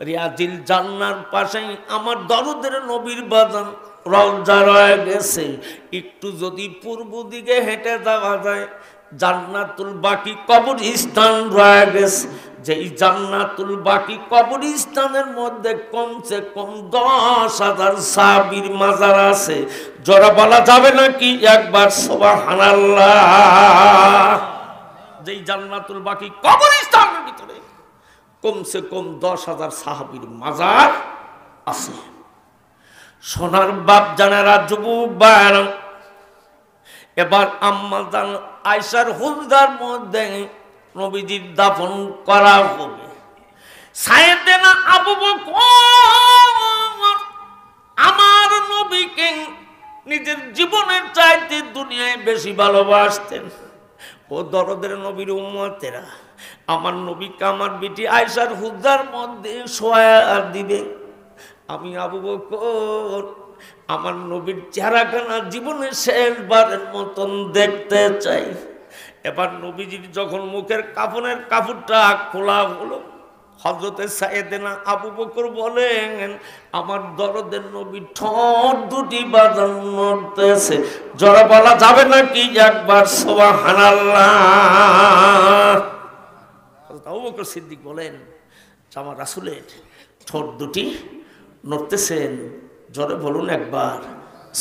রিয়াজিল জান্নার পাশেই আমার দরদের নবীর বাগান রওজা রয়ে গেছে। একটু যদি পূর্ব দিকে হেঁটে যাওয়া যায়, জান্নাতুল বাকি কবরস্থান রয়ে গেছে। যে এই জান্নাতুল বাকি কবরস্থানের মধ্যে কমসে কম 10,000 সাহাবীর মাজার আছে। জোরে বলা যাবে নাকি একবার সুবহানাল্লাহ? যেই জান্নাতুল বাকি কবরস্থানের ভিতরে কমসে কম 10,000 সাহাবীর মাজার আছে। সোনার বাপ জানেরা, যুবক ভাইরা, এবার আম্মা জান আয়েশার হুজরার মধ্যে নবীজির দাফন করা হবে। সাইয়েদনা আবু বকর আমার নবীকে নিজের জীবনের চাইতে দুনিয়ায় বেশি ভালোবাসতেন। ও দরদের নবীর উম্মতেরা, আমার নবীকে আমার বেটি আয়েশার হুজরার মধ্যে শোয়া দিবে। আমি আবু বকর আমার নবীর চেহারাখানা জীবনে শেষবারের মতন দেখতে চাই। এবার নবীজির যখন মুখের কাফনের কাপড়টা খোলা হলো, হযরতে সাইয়েদনা আবু বকর বলেন, আমার দরদের নবী ঠোঁট দুটি বাজান নড়তেছে। জোরে বলা যাবে নাকি একবার সুবহানাল্লাহ? আবু বকর সিদ্দিক বলেন, আমার রাসূলের ঠোঁট দুটি নড়তেছেন, জোরে বলুন একবার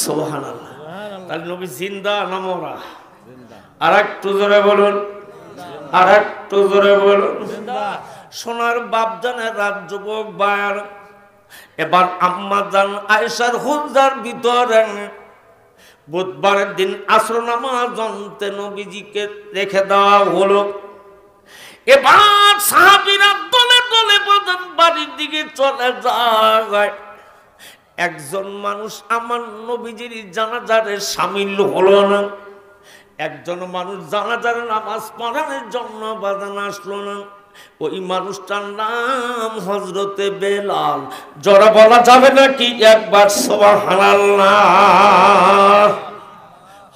সুবহানাল্লাহ। তাহলে নবী জিন্দা না মরা? আর একটু জোরে বলুন, আর একটু জোরে বলুন। সোনার বাপ জানে রাত, যুবক ভাইয়ার, এবার আম্মা জান আয়েশার হুজরার ভিতরে বুধবারের দিন আসর নামাজ অন্তে নবীজিকে রেখে দেওয়া হলো। এবার সাহাবীরা দলে দলে বদন বাড়ির দিকে চলে যায়। একজন মানুষ আমার নবীজির জানাজারে শামিল হলো না। একজন মানুষ জানাজার নামাজ পড়ানোর জন্য বাজান আসলো না। ওই মানুষটার নাম হযরতে বেলাল। জোরে বলা যাবে নাকি একবার সুবহানাল্লাহ?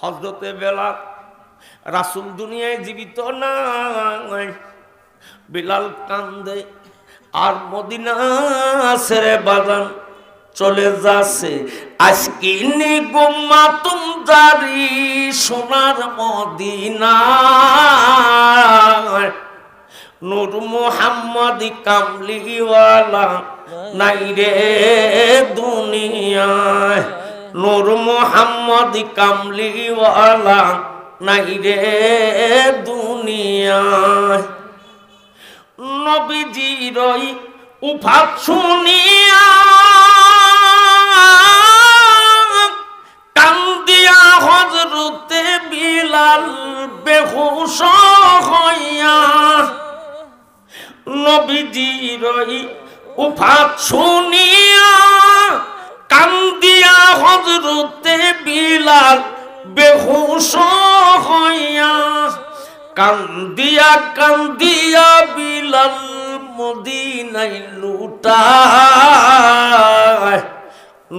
হযরতে বেলাল রাসূল দুনিয়ায় জীবিত নাই। বেলাল কান্দে আর মদিনা ছেড়ে বাজান চলে যাচ্ছে। আজকে নিগুমাতুম জারি সোনার মদিনা, নূর মুহাম্মদ কামলিওয়ালা নাই রে দুনিয়ায়, নূর মুহাম্মদ কামলিওয়ালা নাই রে দুনিয়ায়। নবীজির ওই উফাত শুনিয়া কান্দিয়া হযরতে বিলাল বেহুশ হইয়া, নবীজির ওই উফাত শুনিয়া কান্দিয়া হযরতে বিলাল বেহুশ হইয়া, কান্দিয়া কান্দিয়া বিলাল মদিনায় লুটায়,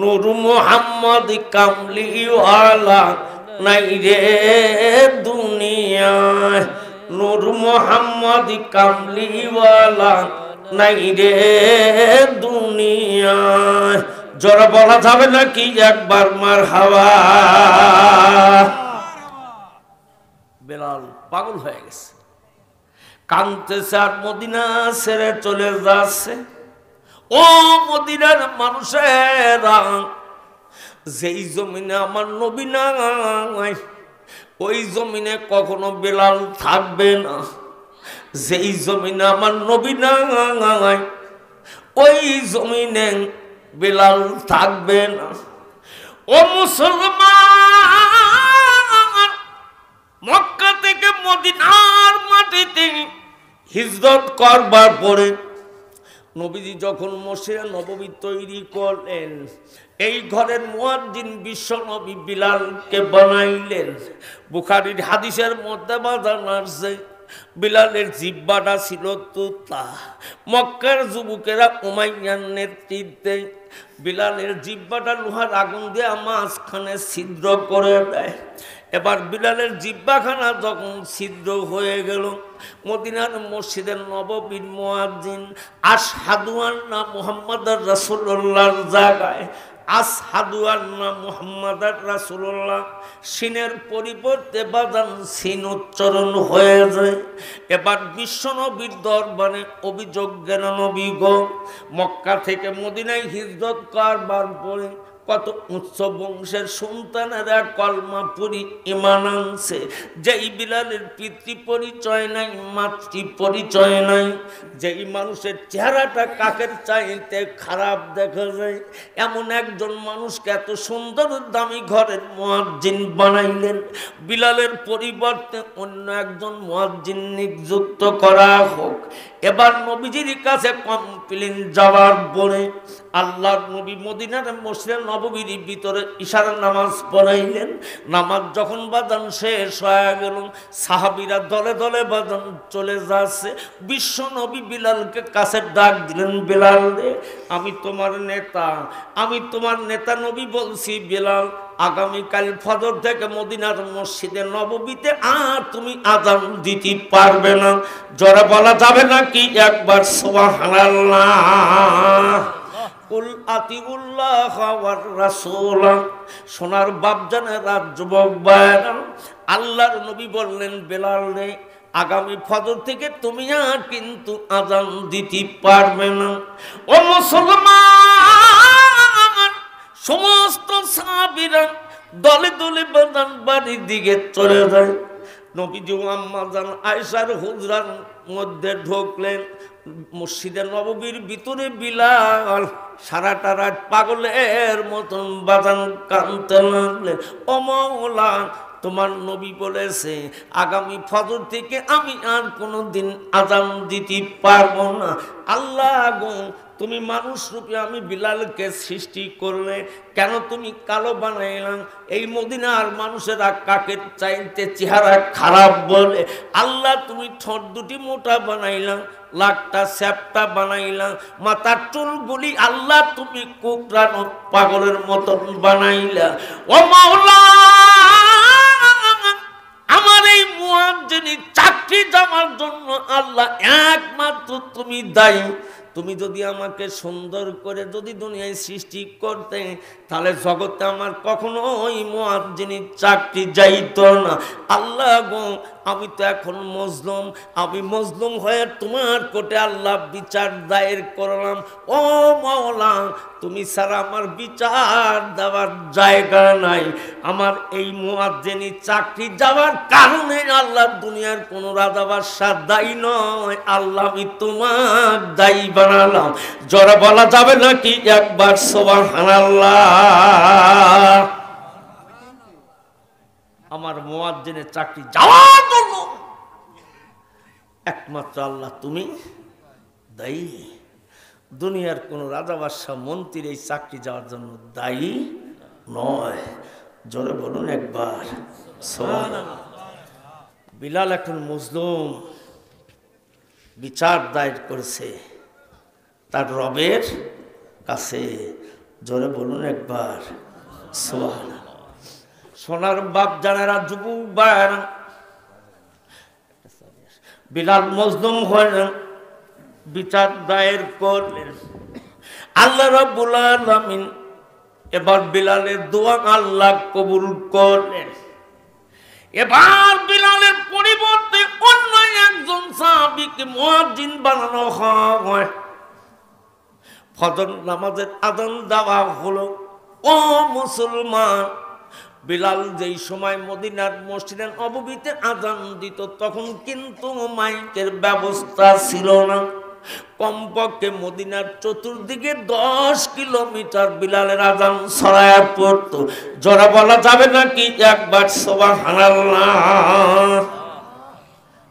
নূর মুহাম্মদ কামলিওয়ালা নাই রে দুনিয়ায়, নূর মুহাম্মদ কামলিওয়ালা নাই রে দুনিয়ায়। জোরে বলা যাবে নাকি একবার মারহাবা? বেলাল পাগল হয়ে গেছে, কাঁদতেছে আর মদিনা ছেড়ে চলে যাচ্ছে। ও মদিনার মানুষেরা, যেই জমিনে আমার নবী নাই ওই জমিনে কখনো বেলাল থাকবে না। যেই জমিনে আমার নবী নাই ওই জমিনে বেলাল থাকবে না। ও মুসলমান, মক্কা থেকে মদিনার মাটিতে হিজরত করবার পরে নবীজি যখন মসজিদে নববী তৈরি করলেন, এই ঘরের মুয়াজ্জিন বিশ্ব নবী বিলালকে বানাইলেন। বুখারীর হাদিসের মধ্যে বাজানো আছে, বিলালের জিহ্বাটা ছিল তুতা। মক্কার যুবকেরা উমাইয়ার নেতৃত্বে বিলালের জিহ্বাটা লোহার আগুন দিয়ে মাঝখানে ছিদ্র করে দেয়। এবার বিলালের জিহ্বাখানা যখন ছিদ্র হয়ে গেল, মদিনার মসজিদের নববীর মুয়াজ্জিন আশহাদু আন্না মুহাম্মাদুর রাসূলুল্লাহর জায়গায় আসহাদু আন্না মুহাম্মাদার রাসূলুল্লাহ সিনের পরিবর্তে বাজান সিন উচ্চারণ হয়ে যায়। এবার বিশ্বনবীর দরবারে অভিযোগ গেল, নবী গো, মক্কা থেকে মদিনায় হিজরত করবার পরে কত উচ্চ বংশের সন্তানেরা কলমা পড়ি ঈমান আনছে, যেই বিলালের পিতৃ পরিচয় নাই, মাতৃ পরিচয় নাই, যেই মানুষের চেহারাটা কাকের চাইতে খারাপ দেখা যায়, এমন একজন মানুষকে এত সুন্দর দামি ঘরের মুয়াজ্জিন বানাইলেন। বিলালের পরিবর্তে অন্য একজন মুয়াজ্জিন নিযুক্ত করা হোক। এবার নবীজির কাছে কমপ্লেন যাওয়ার পরে আল্লাহর নবী মদিনার মসজিদে নববীর ভিতরে ইশারা নামাজ পড়াইলেন। নামাজ যখন বাজান শেষ হয়ে গেল, সাহাবীরা দলে দলে বাজান চলে যাচ্ছে। বিশ্ব নবী বিলালকে কাছে ডাক দিলেন, বিলাল রে, আমি তোমার নেতা, আমি তোমার নেতা নবী বলছি, বিলাল আগামীকাল ফজর থেকে মদিনার মসজিদে নববীতে আর তুমি আযান দিতে পারবে না। জোরে বলা যাবে নাকি একবার সুবহানাল্লাহ? কুল আতিউল্লাহ ওয়ার রাসূল। সোনার বাপজানেরা, যুবক ভাইরা, আল্লাহর নবী বললেন, বেলাল রে, আগামী ফজর থেকে তুমি আর কিন্তু আযান দিতে পারবে না। ও মুসলমান, সমস্ত সাহাবীরা দলে দলে বাজান বাড়ির দিকে চলে যায়। নবীজি আম্মা জান আয়েশার হুজরার মধ্যে ঢুকলেন। মসজিদে নববীর ভিতরে বিলাল সারাটা রাত পাগলের মতন বাজান কাঁদতে লাগলেন। ও মাওলা, তোমার নবী বলেছে আগামী ফজর থেকে আমি আর কোনোদিন আযান দিতে পারবো না। আল্লাহ গো, তুমি মানুষ রূপে আমি বিলালকে সৃষ্টি করলে, কেন তুমি কালো বানাইলাম? এই মদিনার মানুষেরা কাকের চাইতে চেহারা খারাপ বলে। আল্লাহ তুমি ঠোঁট দুটি মোটা বানাইলাম, লাকটা স্যাপটা বানাইলাম, মাথার চুলগুলি আল্লাহ তুমি কুকরানো পাগলের মতন বানাইলা। ও মাওলা, আমার এই মুয়াজ্জিনের চাকরি যাওয়ার জন্য আল্লাহ একমাত্র তুমি দায়ী। তুমি যদি আমাকে সুন্দর করে যদি দুনিয়ায় সৃষ্টি করতে, তাহলে জগতে আমার কখনোই মুয়াজ্জিনের চাকরি যাইত না। আল্লাহ গো, আমি তো এখন মজলুম, আমি মজলুম হয়ে তোমার কোর্টে আল্লাহ বিচার দায়ের করলাম। ও মাওলা, তুমি ছাড়া আমার বিচার দেওয়ার জায়গা নাই। আমার এই মুয়াজ্জিনের চাকরি যাওয়ার কারণে আল্লাহ দুনিয়ার কোন রাজা বাদশাহ দায়ী নয়, আল্লাহ আমি তোমার দায়ী বানালাম। জোরে বলা যাবে নাকি একবার সুবহানাল্লাহ? আমার মুয়াজ্জিনের চাকরি যাওয়ার জন্য একমাত্র আল্লাহ তুমি দায়ী। দুনিয়ার কোন রাজা বাদশাহ মন্ত্রীর এই চাকরি যাওয়ার জন্য দায়ী নয়। জোরে বলুন একবার সুবহানাল্লাহ। বিলাল এখন মজলুম, বিচার দায়ের করেছে তার রবের কাছে। জোরে বলুন একবার সুবহানাল্লাহ। সোনার বাপ জানেরা, যুবক ভাইরা, বিলাল মজলুম হলেন, বিচার দায়ের করলেন। আল্লাহ রাব্বুল আলামিন এবার বিলালের দোয়া আল্লাহ কবুল করলেন। এবার বিলালের পরিবর্তে অন্য একজন সাহাবীকে মুয়াজ্জিন বানানো হয়। ফজর নামাজের আযান দেওয়া হলো। ও মুসলমান, বিলাল যেই সময় মদিনার মসজিদে নববীতে আযান দিত, তখন কিন্তু মাইকের ব্যবস্থা ছিল না। কমপক্ষে মদিনার চতুর্দিকে 10 কিলোমিটার বিলালের আযান ছড়ায়া পড়ত। জোরে বলা যাবে নাকি একবার সুবহানাল্লাহ?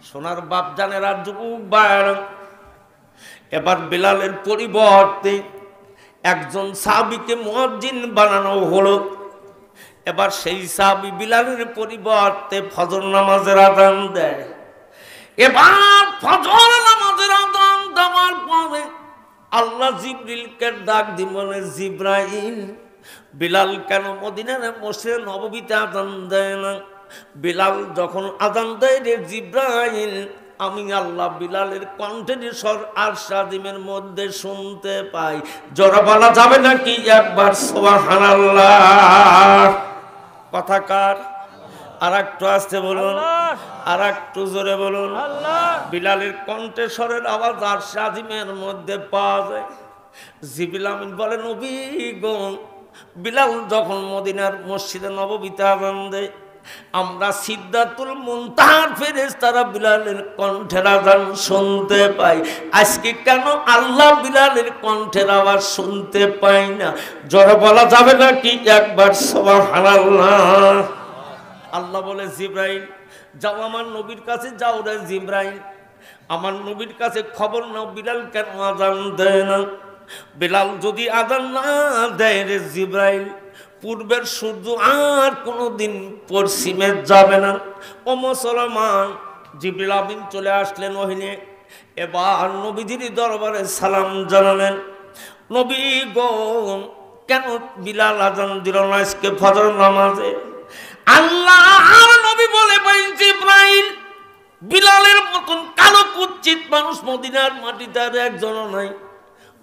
সোনার বাপ জানেরা, যুবক ভাইরা, এবার বিলালের পরিবর্তে একজন সাহাবীকে মুয়াজ্জিন বানানো হলো। এবার সেই সাহাবী বিলালের পরিবর্তে ফজর নামাজের আযান দেয়। এবার ফজর নামাজের আযান দেওয়ার পরে আল্লাহ জিবরিলকে ডাক দিয়ে বলে, জিবরাইল, বিলাল কেন মদিনার মসজিদে নববীতে আযান দেয় না? বিলাল যখন আযান দেয় রে জিবরাইল, আমি আল্লাহ বিলালের কণ্ঠের স্বর আরশ আজিমের মধ্যে শুনতে পাই। জোরে বলা যাবে নাকি একবার সুবহানাল্লাহ? কথা কার? আর একটু আস্তে বলুন, আর একটু জোরে বলুন। বিলালের কণ্ঠে স্বরের আওয়াজ আরশ আজিমের মধ্যে পাওয়া যায়। জিবরিল আমিন বলে, নবী গো, বিলাল যখন মদিনার মসজিদে নববীতে আযান দেয়, আমরা সিদরাতুল মুনতাহার ফেরেশতারা বিলালের কণ্ঠের আযান শুনতে পাই। আজকে কেন আল্লাহ বিলালের কণ্ঠের আওয়াজ শুনতে পাই না? জোরে বলা যাবে নাকি একবার সুবহানাল্লাহ? আল্লাহ বলে, জিবরাইল যাও আমার নবীর কাছে, যাও রে জিবরাইল, আমার নবীর কাছে খবর নাও বিলাল কেন আযান দেয় না। বিলাল যদি আযান না দেয় রে জিবরাইল, পূর্বের সূর্য আর কোনোদিন পশ্চিমে যাবে না। ও মুসলমান, জিবরিল আমিন চলে আসলেন ওহিনে। এবার নবীজির দরবারে সালাম জানালেন, নবী গো, কেন বিলাল আযান দিল না আজকে ফজর নামাজে? আল্লাহর নবী বলে, ভাই জিবরাইল, বিলালের মতন কালো কুচ্ছিত মানুষ মদিনার মাটিতে আর একজনও নাই।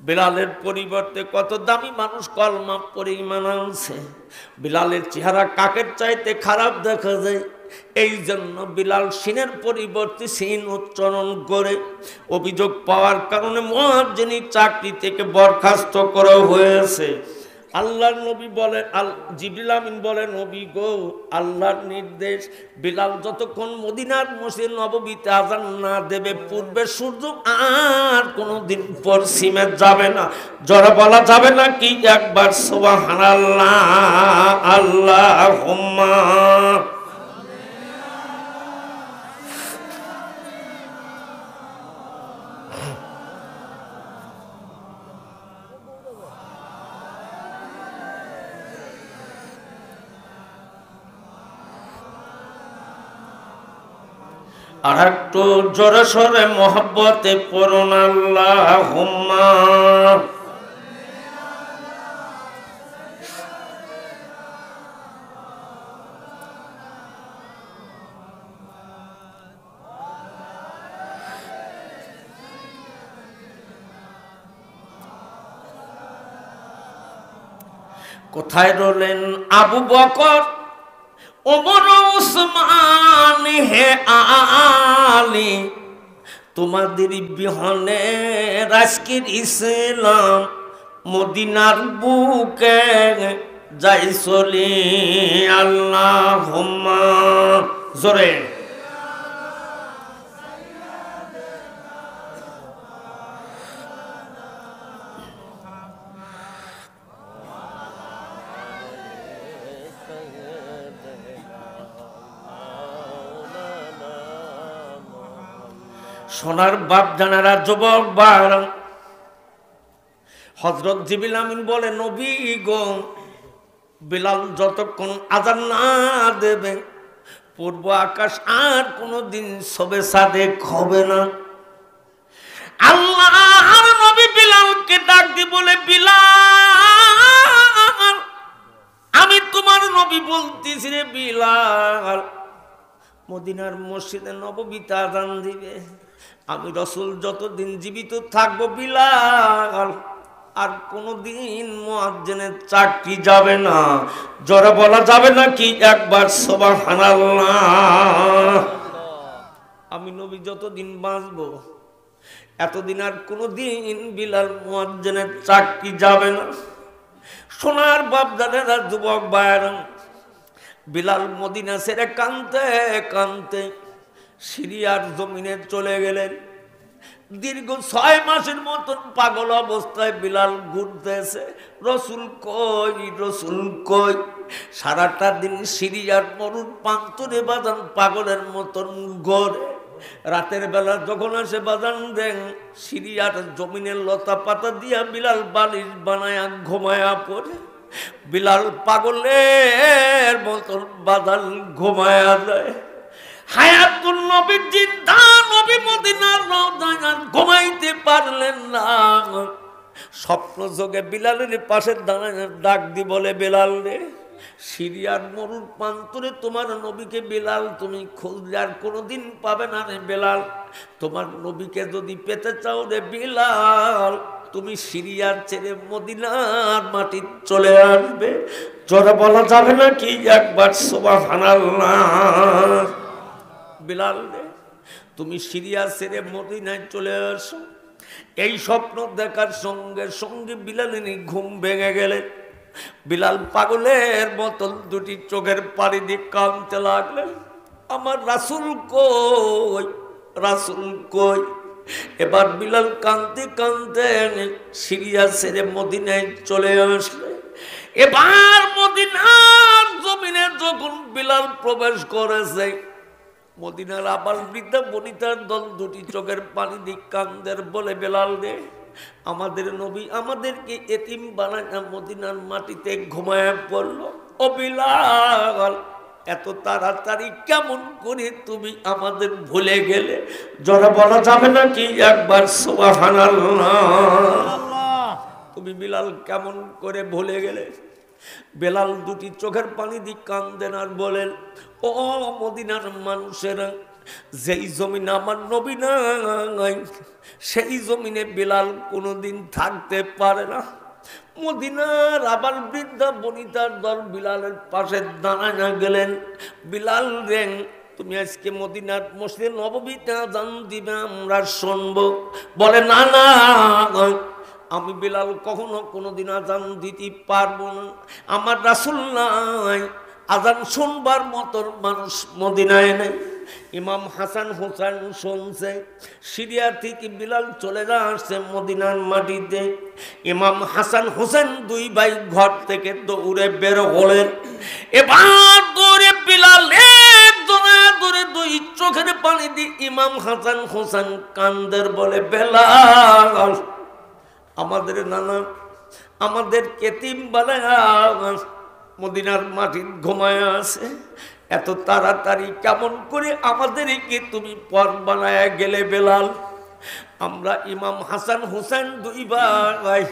বিলালের পরিবর্তে কত দামি মানুষ কলমা পড়ে ঈমান আনছে। বিলালের চেহারা কাকের চাইতে খারাপ দেখা যায়। এই জন্য বিলাল সিনের পরিবর্তে সিন উচ্চারণ করে অভিযোগ পাওয়ার কারণে মুয়াজ্জিনের চাকরি থেকে বরখাস্ত করা হয়েছে। আল্লাহর নবী বলে, জিবরিল আমিন বলে, নবী গো, আল্লাহর নির্দেশ, বিলাল যতক্ষণ মদিনার মসজিদ নববীতে আযান না দেবে, পূর্বে সূর্য আর কোনোদিন পশ্চিমে যাবে না। জোরে বলা যাবে না কি একবার সুবহানাল্লাহ? আল্লাহুম্মা আর একটু জোরে সোরে মোহাব্বতে পড়ুন আল্লাহুম্মা। কোথায় রলেন আবু বকর, ওমর, উসমান, হে আলী, তোমাদের বিহনে আজকের ইসলাম মদিনার বুকে যাই চলি। আল্লাহুম্মা, জোরে। সোনার বাপ জানারা, যুবক বার, হযরত জিবরিল আমিন বলে, নবী গো, বিলাল যতক্ষণ আযান না দেবে, পূর্ব আকাশ আর কোনোদিন সবে সাদেক হবে না। আল্লাহর নবী বিলালকে ডাক দিয়ে বলে, বিলাল, আমি তোমার নবী বলতেছি রে বিলাল, মদিনার মসজিদে নববীতে আযান দিবে, আমি রাসূল যতদিন জীবিত থাকবো বিলাল আর কোনদিন মুয়াজ্জিনের চাকরি যাবে না। জোরে বলা যাবে না কি একবার সুবহানাল্লাহ? আমি নবী যতদিন বাঁচবো এতদিন আর কোনদিন বিলাল মুয়াজ্জিনের চাকরি যাবে না। সোনার বাপ দাদারা, যুবক ভাইরা, বিলাল মদিনা ছেড়ে কাঁদতে কাঁদতে সিরিয়ার জমিনে চলে গেলেন। দীর্ঘ 6 মাসের মতন পাগল অবস্থায় বিলাল ঘুরতেছে, রসুল কই, রসুল কই। সারাটা দিন সিরিয়ার মরুর প্রান্তরে বাজান পাগলের মতন ঘোরে। রাতের বেলা যখন আসে বাজান দেন, সিরিয়ার জমিনের লতা পাতা দিয়া বিলাল বালিশ বানায়া ঘুমায়া পড়ে। বিলাল পাগলের মতন বাজান ঘুমায়া যায়। হায়াতুল নবী জিন্দা, নবী মদিনার রওজায় ঘুমাইতে পারলেন না। স্বপ্ন যোগে বিলালের পাশে দাঁড়ায় ডাক দি বলে, বেলাল রে, সিরিয়ার মরুর প্রান্তরে তোমার নবীকে বেলাল তুমি খুঁজলে আর কোনোদিন পাবে না রে বেলাল। তোমার নবীকে যদি পেতে চাও রে বেলাল, তুমি সিরিয়ার ছেড়ে মদিনার মাটি চলে আসবে। জোরে বলা যাবে না কি একবার সুবহানাল্লাহ? বেলাল রে, তুমি সিরিয়া ছেড়ে মদিনায় চলে আসো। এই স্বপ্ন দেখার সঙ্গে সঙ্গে বিলালের ঘুম ভেঙে গেলেন। বিলাল পাগলের মতন দুটি চোখের পানি দিয়ে কাঁদতে লাগলেন, আমার রাসূল কই, রাসূল কই। এবার বিলাল কাঁদতে কাঁদতে সিরিয়া ছেড়ে মদিনায় চলে আসলে। এবার মদিনার জমিনে যখন বিলাল প্রবেশ করেছে, মদিনার আবার বৃদ্ধা বনিতার দল দুটি চোখের পানি দিয়ে কান্দের, বলে বেলাল রে, আমাদের নবী আমাদেরকে এতিম বানায় না মদিনার মাটিতে ঘুমায় পড়লো। ও বিলাল, এত তাড়াতাড়ি কেমন করে তুমি আমাদের ভুলে গেলে? জোরে বলা যাবে না কি একবার সুবহানাল্লাহ? তুমি বিলাল কেমন করে ভুলে গেলে? বেলাল দুটি চোখের পানি দিয়ে কান্দেন আর বলেন, ও মদিনার মানুষেরা, যেই জমিন আমার নবী নাই সেই জমিনে বেলাল কোনোদিন থাকতে পারে না। মদিনার আবার বৃদ্ধা বনিতার দল বিলালের পাশে দাঁড়ায় গেলেন, বিলাল রে, তুমি আজকে মদিনার মসজিদে নববীতে আযান দিবে, আমরা শুনবো। বলে না না, আমি বিলাল কখনো কোনোদিন আযান দিতে পারবো না, আমার রাসূল নাই, আযান শুনবার মতন মানুষ মদিনায় নেই। ইমাম হাসান হোসেন শুনছে, সিরিয়া থেকে বিলাল চলে আসছে মদিনার মাটিতে। ইমাম হাসান হোসেন দুই ভাই ঘর থেকে দৌড়ে বের হলেন। এবার দৌড়ে বিলাল একজনে দৌড়ে দুই চোখের পানি দিয়ে ইমাম হাসান হোসেন কান্দের, বলে বেলাল, আমাদের নানা আমাদের কেতিম বানায়া মদিনার মাটির ঘুমায় আছে, এত তাড়াতাড়ি কেমন করে আমাদেরকে তুমি পর বানায় গেলে বেলাল? আমরা ইমাম হাসান হোসেন দুই ভাই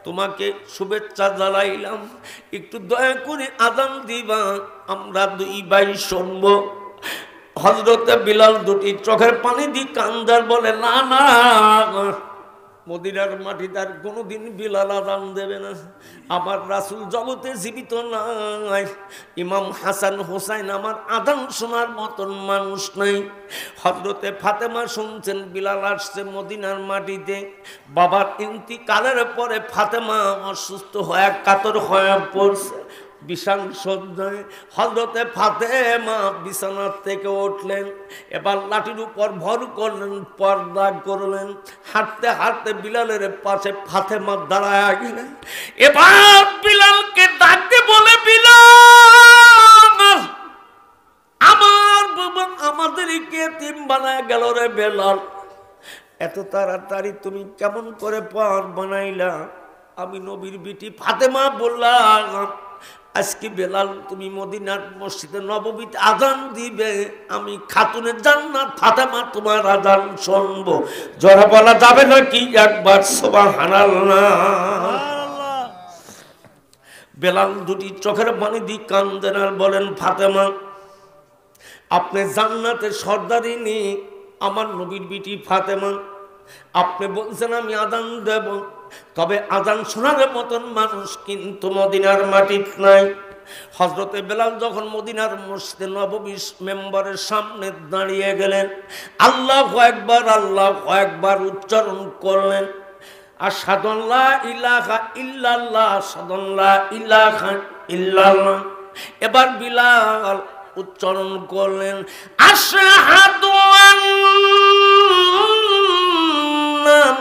তোমাকে শুভেচ্ছা জানাইলাম, একটু দয়া করে আযান দিবা, আমরা দুই ভাই শুনবো। হযরতে বিলাল দুটি চোখের পানি দিয়ে কান্দার, বলে না না, মদিনার মাটিতে আর কোনোদিন বিলাল আযান দেবে না, আমার রাসূল জগতে জীবিত নাই, ইমাম হাসান হোসাইন আমার আযান শোনার মতন মানুষ নাই। হযরতে ফাতেমা শুনছেন বিলাল আসছে মদিনার মাটিতে। বাবার ইন্তিকালের পরে ফাতেমা অসুস্থ হয়ে কাতর হয়ে পড়ছে বিছান সজ্জায়। হযরতে ফাতেমা বিছানার থেকে উঠলেন, এবার লাঠির উপর ভর করলেন, পর্দা করলেন, হাঁটতে হাঁটতে বিলালের পাশে ফাতেমা দাঁড়ায় গেলেন। এবার বিলালকে ডাকতে বলে, বিলাল, আমার বাবা আমাদেরকে এতিম বানায় গেল রে বেলাল, এত তাড়াতাড়ি তুমি কেমন করে পর বানাইলা? আমি নবীর বিটি ফাতেমা বললাম, আজকে বেলাল তুমি মদিনার মসজিদে নববীতে আযান দিবে, আমি খাতুনে জান্নাত ফাতেমা তোমার আযান শুনবো। জোরে বলা যাবে না কি একবার সুবহানাল্লাহ? বেলাল দুটি চোখের পানি দিয়ে কান্দেন আর বলেন, ফাতেমা, আপনি জান্নাতের সর্দারিনী, আমার নবীর বিটি ফাতেমা, আপনি বলছেন আমি আযান দেব, তবে আযান শোনার মতন মানুষ কিন্তু মদিনার মাটিত নাই। হযরতে বেলাল যখন মদিনার মসজিদে নববী মেম্বারের সামনে দাঁড়িয়ে গেলেন, আল্লাহু আকবার আল্লাহু আকবার উচ্চারণ করলেন, আশহাদু আল্লা ইলাহা ইল্লাল্লাহ আশহাদু আল্লা ইলাহা ইল্লাল্লাহ। এবার বিলাল উচ্চারণ করলেন, আশহাদু আন্না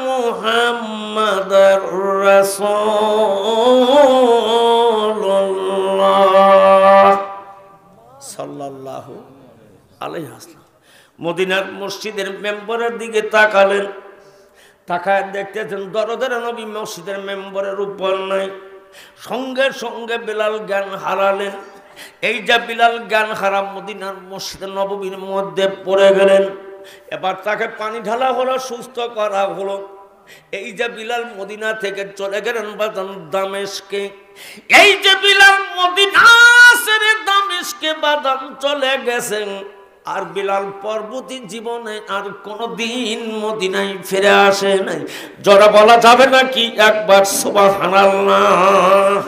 মুহাম্মাদার রাসূলুল্লাহ সাল্লাল্লাহু আলাইহি ওয়াসাল্লাম। মদিনার মসজিদের মেম্বারের দিকে তাকালেন, তাকায় দেখতেছেন দরদের নবী মসজিদের মেম্বারের উপর নাই। সঙ্গে সঙ্গে বিলাল জ্ঞান হারালেন। এই যে বিলাল জ্ঞান হারা মদিনার মসজিদের নববীর মধ্যে পড়ে গেলেন। এবার তাকে পানি ঢালা হলো, সুস্থ করা হলো। এই যে বিলাল মদিনা থেকে চলে গেলেন বাজান দামেস্কে, এই যে বিলাল মদিনা ছেড়ে দামেস্কে বাজান চলে গেছেন, আর বিলাল পরবর্তী জীবনে আর কোনদিন মদিনায় ফিরে আসে নাই। জোরে বলা যাবে নাকি একবার সুবহানাল্লাহ।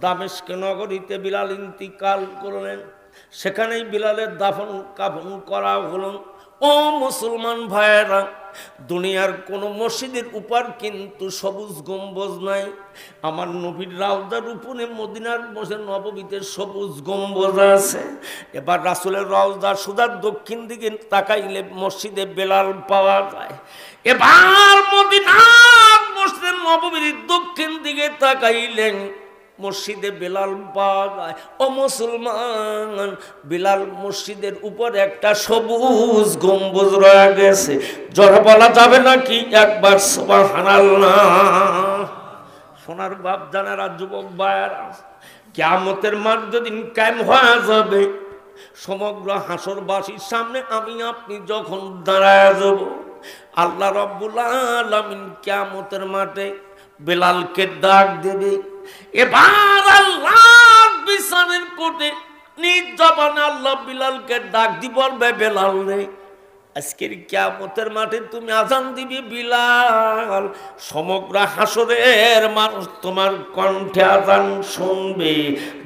দামেস্ক নগরীতে বিলাল ইন্তিকাল করলেন, সেখানেই বিলালের দাফন কাফন করা হলো। ও মুসলমান ভাইয়েরা, দুনিয়ার কোন মসজিদের উপর কিন্তু সবুজ গম্বুজ নাই। আমার নবীর রাউজার উপরে মদিনার মসজিদ নববীতে সবুজ গম্বুজ আছে। এবার রাসূলের রাউজা সুদার দক্ষিণ দিকে তাকাইলে মসজিদে বেলাল পাওয়া যায়। এবার মদিনার মসজিদ নববীর দক্ষিণ দিকে তাকাইলেন মসজিদে বেলাল পাওয়া যায়। ও মুসলমান, বেলাল মসজিদের উপর একটা সবুজ গম্বুজ রয়ে গেছে। জোরে বলা যাবে নাকি একবার সুবহানাল্লাহ। সোনার বাপ জানেরা, যুবক ভাইয়েরা, কিয়ামতের মাঠ যেদিন কায়েম হয়ে যাবে, সমগ্র হাসরবাসীর সামনে আমি আপনি যখন দাঁড়ায় যাব, আল্লাহ রাব্বুল আলামিন কিয়ামতের মাঠে বেলালকে ডাক দেবে। এবার আল্লাহর বিচারের কোর্টে নিজ জবানে আল্লাহ বিলালকে ডাক দি বলবে, বেলাল রে, আজকের কিয়ামতের মাঠে তুমি আজান দিবি বিলাল, সমগ্র হাসরের মানুষ তোমার কণ্ঠে আজান শুনবে।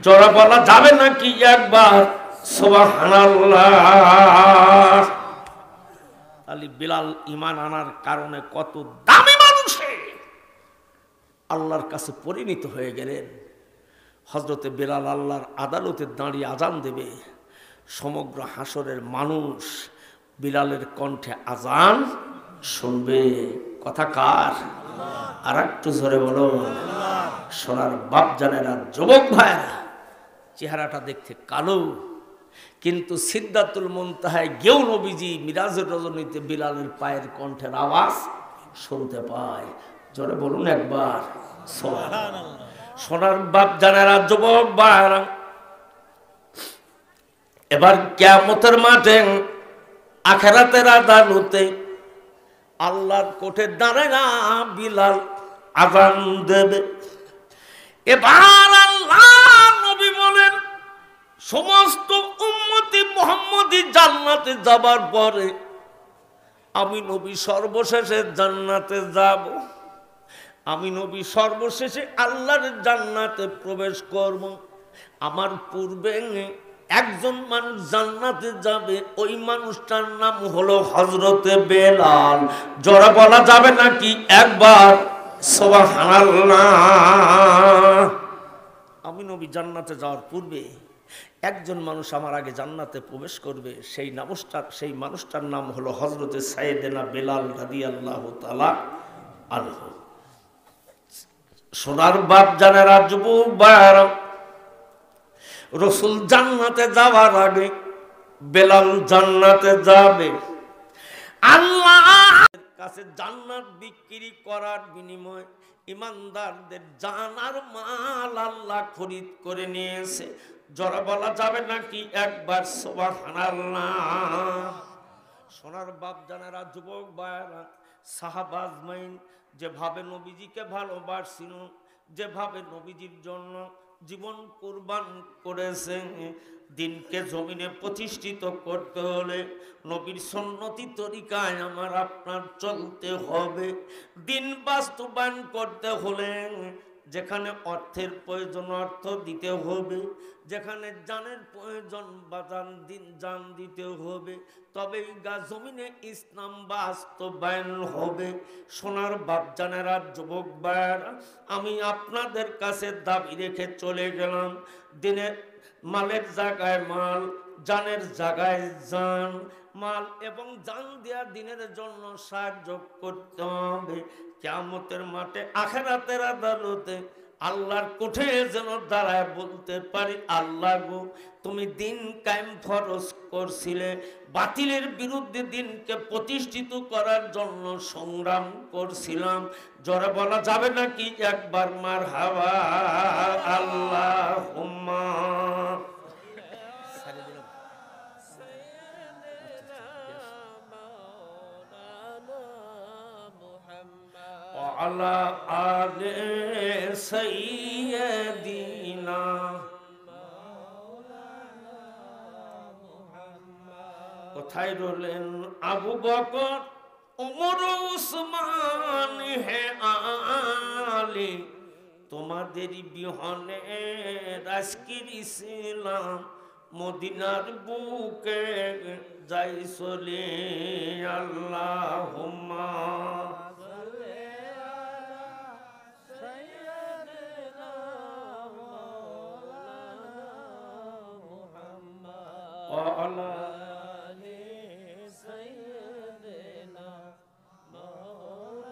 জোরে বলা যাবে নাকি একবার সুবহানাল্লাহ। তাহলে বিলাল ঈমান আনার কারণে কত দামি মানুষে আল্লাহর কাছে পরিণত হয়ে গেলেন। হযরতে বেলাল আল্লাহর আদালতে দাঁড়িয়ে আজান দেবে, সমগ্র হাসরের মানুষ বিলালের কণ্ঠে আজান শুনবে। কথা কার? আর একটু জোরে বলো। সোনার বাপ জানেরা, যুবক ভাইরা, চেহারাটা দেখতে কালো, কিন্তু সিদরাতুল মুনতাহায় গেও নবীজি মিরাজের রজনীতে বিলালের পায়ের কণ্ঠের আওয়াজ শুনতে পায়। জোরে বলুন একবার সুবহানাল্লাহ। সোনার বাপ জানেরা, যুবক ভাইরা, এবার কিয়ামতের মাঠে আখিরাতের আদালতে আল্লাহর কোর্টে দাঁড়ায় বিলাল আযান দেবে। এবার আল্লাহ নবী বলেন, সমস্ত উম্মতি মুহাম্মদী জান্নাতে যাবার পরে আমি নবী সর্বশেষে জান্নাতে যাব। আমি নবী সর্বশেষে আল্লাহর জান্নাতে প্রবেশ করব। আমার পূর্বে একজন মানুষ জান্নাতে যাবে, ওই মানুষটার নাম হলো হযরতে বেলাল। জোরে বলা যাবে নাকি একবার সুবহানাল্লাহ। আমি নবী জান্নাতে যাওয়ার পূর্বে একজন মানুষ আমার আগে জান্নাতে প্রবেশ করবে, সেই মানুষটার নাম হলো হযরতে সাইয়েদেনা বেলাল রাদিয়াল্লাহু তাআলা আনহু। সোনার বাপ জানেরা, যুবক ভাইরা, রাসূল জান্নাতে যাওয়ার আগে বেলাল জান্নাতে যাবে। আল্লাহর কাছে জান্নাত বিক্রি করার বিনিময়ে ইমানদারদের জান আর মাল আল্লাহ খরিদ করে নিয়েছে। জোরে বলা যাবে নাকি একবার সুবহানাল্লাহ। সোনার বাপ জানেরা, যুবক ভাইরা, সাহাবা আজমাইন যেভাবে নবীজিকে ভালোবাসছিল, যেভাবে নবীজির জন্য জীবন কুরবান করেছেন, দিনকে জমিনে প্রতিষ্ঠিত করতে হলে নবীর সুন্নতি তরিকায় আমার আপনার চলতে হবে। দিন বাস্তবায়ন করতে হলে যেখানে অর্থের প্রয়োজন অর্থ দিতে হবে, যেখানে জানের প্রয়োজন জান দিতে হবে, তবেই জমিনে ইসলাম বাস্তবায়ন হবে। সোনার বাপ জানেরা, যুবক ভাইয়েরা, আমি আপনাদের কাছে দাবি রেখে চলে গেলাম, দিনের মালের জায়গায় মাল, জানের জায়গায় জান, মাল এবং জান দেয়া দিনের জন্য সাহায্য করতে হবে। কিয়ামতের মাঠে আখিরাতের আদালতে আল্লাহর কোঠে যেন দাঁড়ায় বলতে পারি, আল্লাহ গো, তুমি দিন কায়েম ফরজ করছিলে, বাতিলের বিরুদ্ধে দিনকে প্রতিষ্ঠিত করার জন্য সংগ্রাম করছিলাম। জোরে বলা যাবে নাকি একবার মারহাবা আল্লাহুম্মা। আলা আলে সাইয়্যিদিনা কোথায় রলেন আবু বকর ওমর উসমান হে আলী তোমাদের বিহনে আজকের ইসলাম মদিনার বুকে যাই চলে আল্লাহুম্মা وعلى